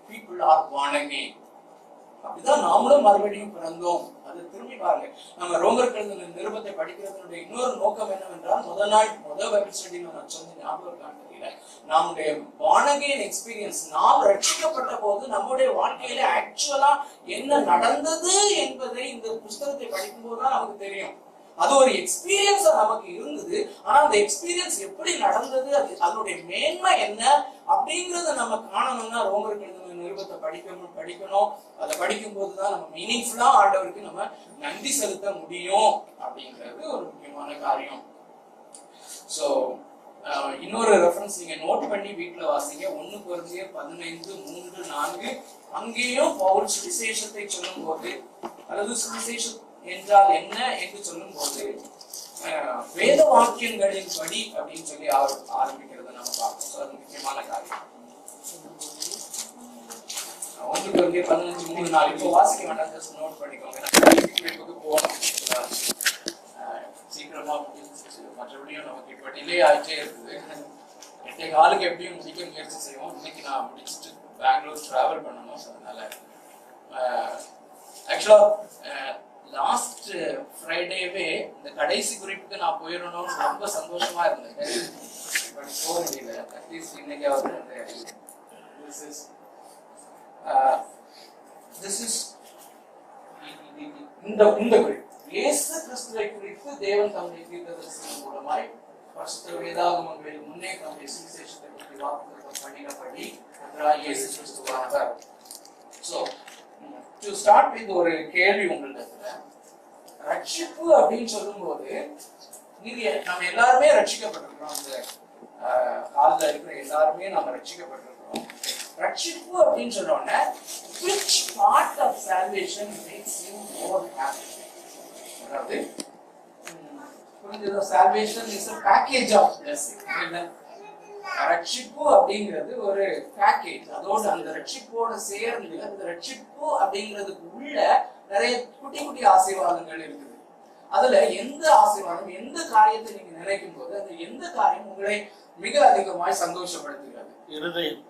people are born again. அப்படிதான் நாமளும் மறுபடியும் பிறந்தோம். அதை திரும்பி பாருங்க. நம்ம ரோமர் எழுதின நிருபத்தை படிக்கிறதுடைய இன்னொரு நோக்கம் என்னவென்றால், முதல் பைபிள் ஸ்டடியில நான் சொன்ன ஞாபகம் தெரியல, நம்முடைய born again எக்ஸ்பீரியன்ஸ், நாம் ரட்சிக்கப்பட்ட போது நம்முடைய வாழ்க்கையில ஆக்சுவலா என்ன நடந்தது என்பதை இந்த புத்தகத்தை படிக்கும் போதுதான் நமக்கு தெரியும். அது ஒரு எக்ஸ்பீரியன்ஸ் நமக்கு இருந்தது. ஆனா அந்த எக்ஸ்பீரியன்ஸ் எப்படி நடந்தது, அதனுடைய மேன்மை என்ன அப்படிங்கறத நம்ம காணணும்னா ரோமர் எழுதின நிருபத்தை படிக்கணும். அதை படிக்கும் போதுதான் நம்ம மீனிங்ஃபுல்லா ஆண்டவருக்கு நம்ம நன்றி செலுத்த முடியும் அப்படிங்கிறது ஒரு முக்கியமான காரியம். சோ இன்னொரு ரெஃபரன்ஸ் நீங்க நோட் பண்ணி வீட்டுல வாசிங்க. 1 கொரிந்தியர் 15:3-4. அங்கேயும் பவுல் சுவிசேஷத்தை சொல்லும் போது, அல்லது சுவிசேஷம் என்றால் என்ன என்று சொல்லும் போது வேத வாக்கியங்களின் படி அப்படின்னு சொல்லி ஆரம்பிக்கிறத நம்ம பார்ப்போம். அது முக்கியமான காரியம். 1 கொரிந்தியர் 15:3-4 இப்போ வாசிக்க வேண்டாம், ஜஸ்ட் நோட் பண்ணிக்கோங்க. போகணும் சீக்கிரமா மற்றபடியும் நமக்கு இப்ப டிலே ஆகிட்டே இருக்குது. 8:15 எப்படியும் முடிக்க முயற்சி செய்வோம். இன்னைக்கு நான் முடிச்சுட்டு பெங்களூர் டிராவல் பண்ணணும். அதனால ஆக்சுவலா லாஸ்ட் ஃப்ரைடேவே இந்த கடைசி குறிப்புக்கு நான் போயிடணும்னு ரொம்ப சந்தோஷமா இருந்தேன். பட் போக முடியல. அட்லீஸ்ட் இன்னைக்காவது இந்த குறிப்பு இயேசு கிறிஸ்துவை குறித்து தேவன் தம்முடைய தீர்க்கதரிசிகள் மூலமாய் பரிசுத்த வேதாகமங்களில் முன்னே தம்முடைய சுவிசேஷத்தை பற்றி வாக்குத்தத்தம் பண்ணினபடி கர்த்தராகிய இயேசு கிறிஸ்துவானவர். சோ டு ஸ்டார்ட் வித் ஒரு கேள்வி உங்களிடத்துல. ரட்சிப்பு அப்படின்னு சொல்லும்போது நீங்க நம்ம எல்லாருமே ரட்சிக்கப்பட்டிருக்கிறோம். அந்த காலத்துல இருக்கிற எல்லாருமே நம்ம ரட்சிக்கப்பட்டிருக்கிறோம். ரட்சிப்பு அப்படின்னு சொன்னோம்னா which part of salvation makes you more happy? அதாவது புரிஞ்சதா? salvation is a package of blessing. ரட்சிப்பு அப்படிங்கிறது ஒரு பேக்கேஜ். அதோட அந்த ரட்சிப்போட சேர்ந்து அந்த ரட்சிப்பு அப்படிங்கிறதுக்கு உள்ள நிறைய குட்டி குட்டி ஆசீர்வாதங்கள் இருக்குது. அதுல எந்த ஆசீர்வாதம், எந்த காரியத்தை நீங்க நினைக்கும் போது அந்த எந்த காரியம் உங்களை மிக அதிகமாய் சந்தோஷப்படுத்துகிறது? இருதயம்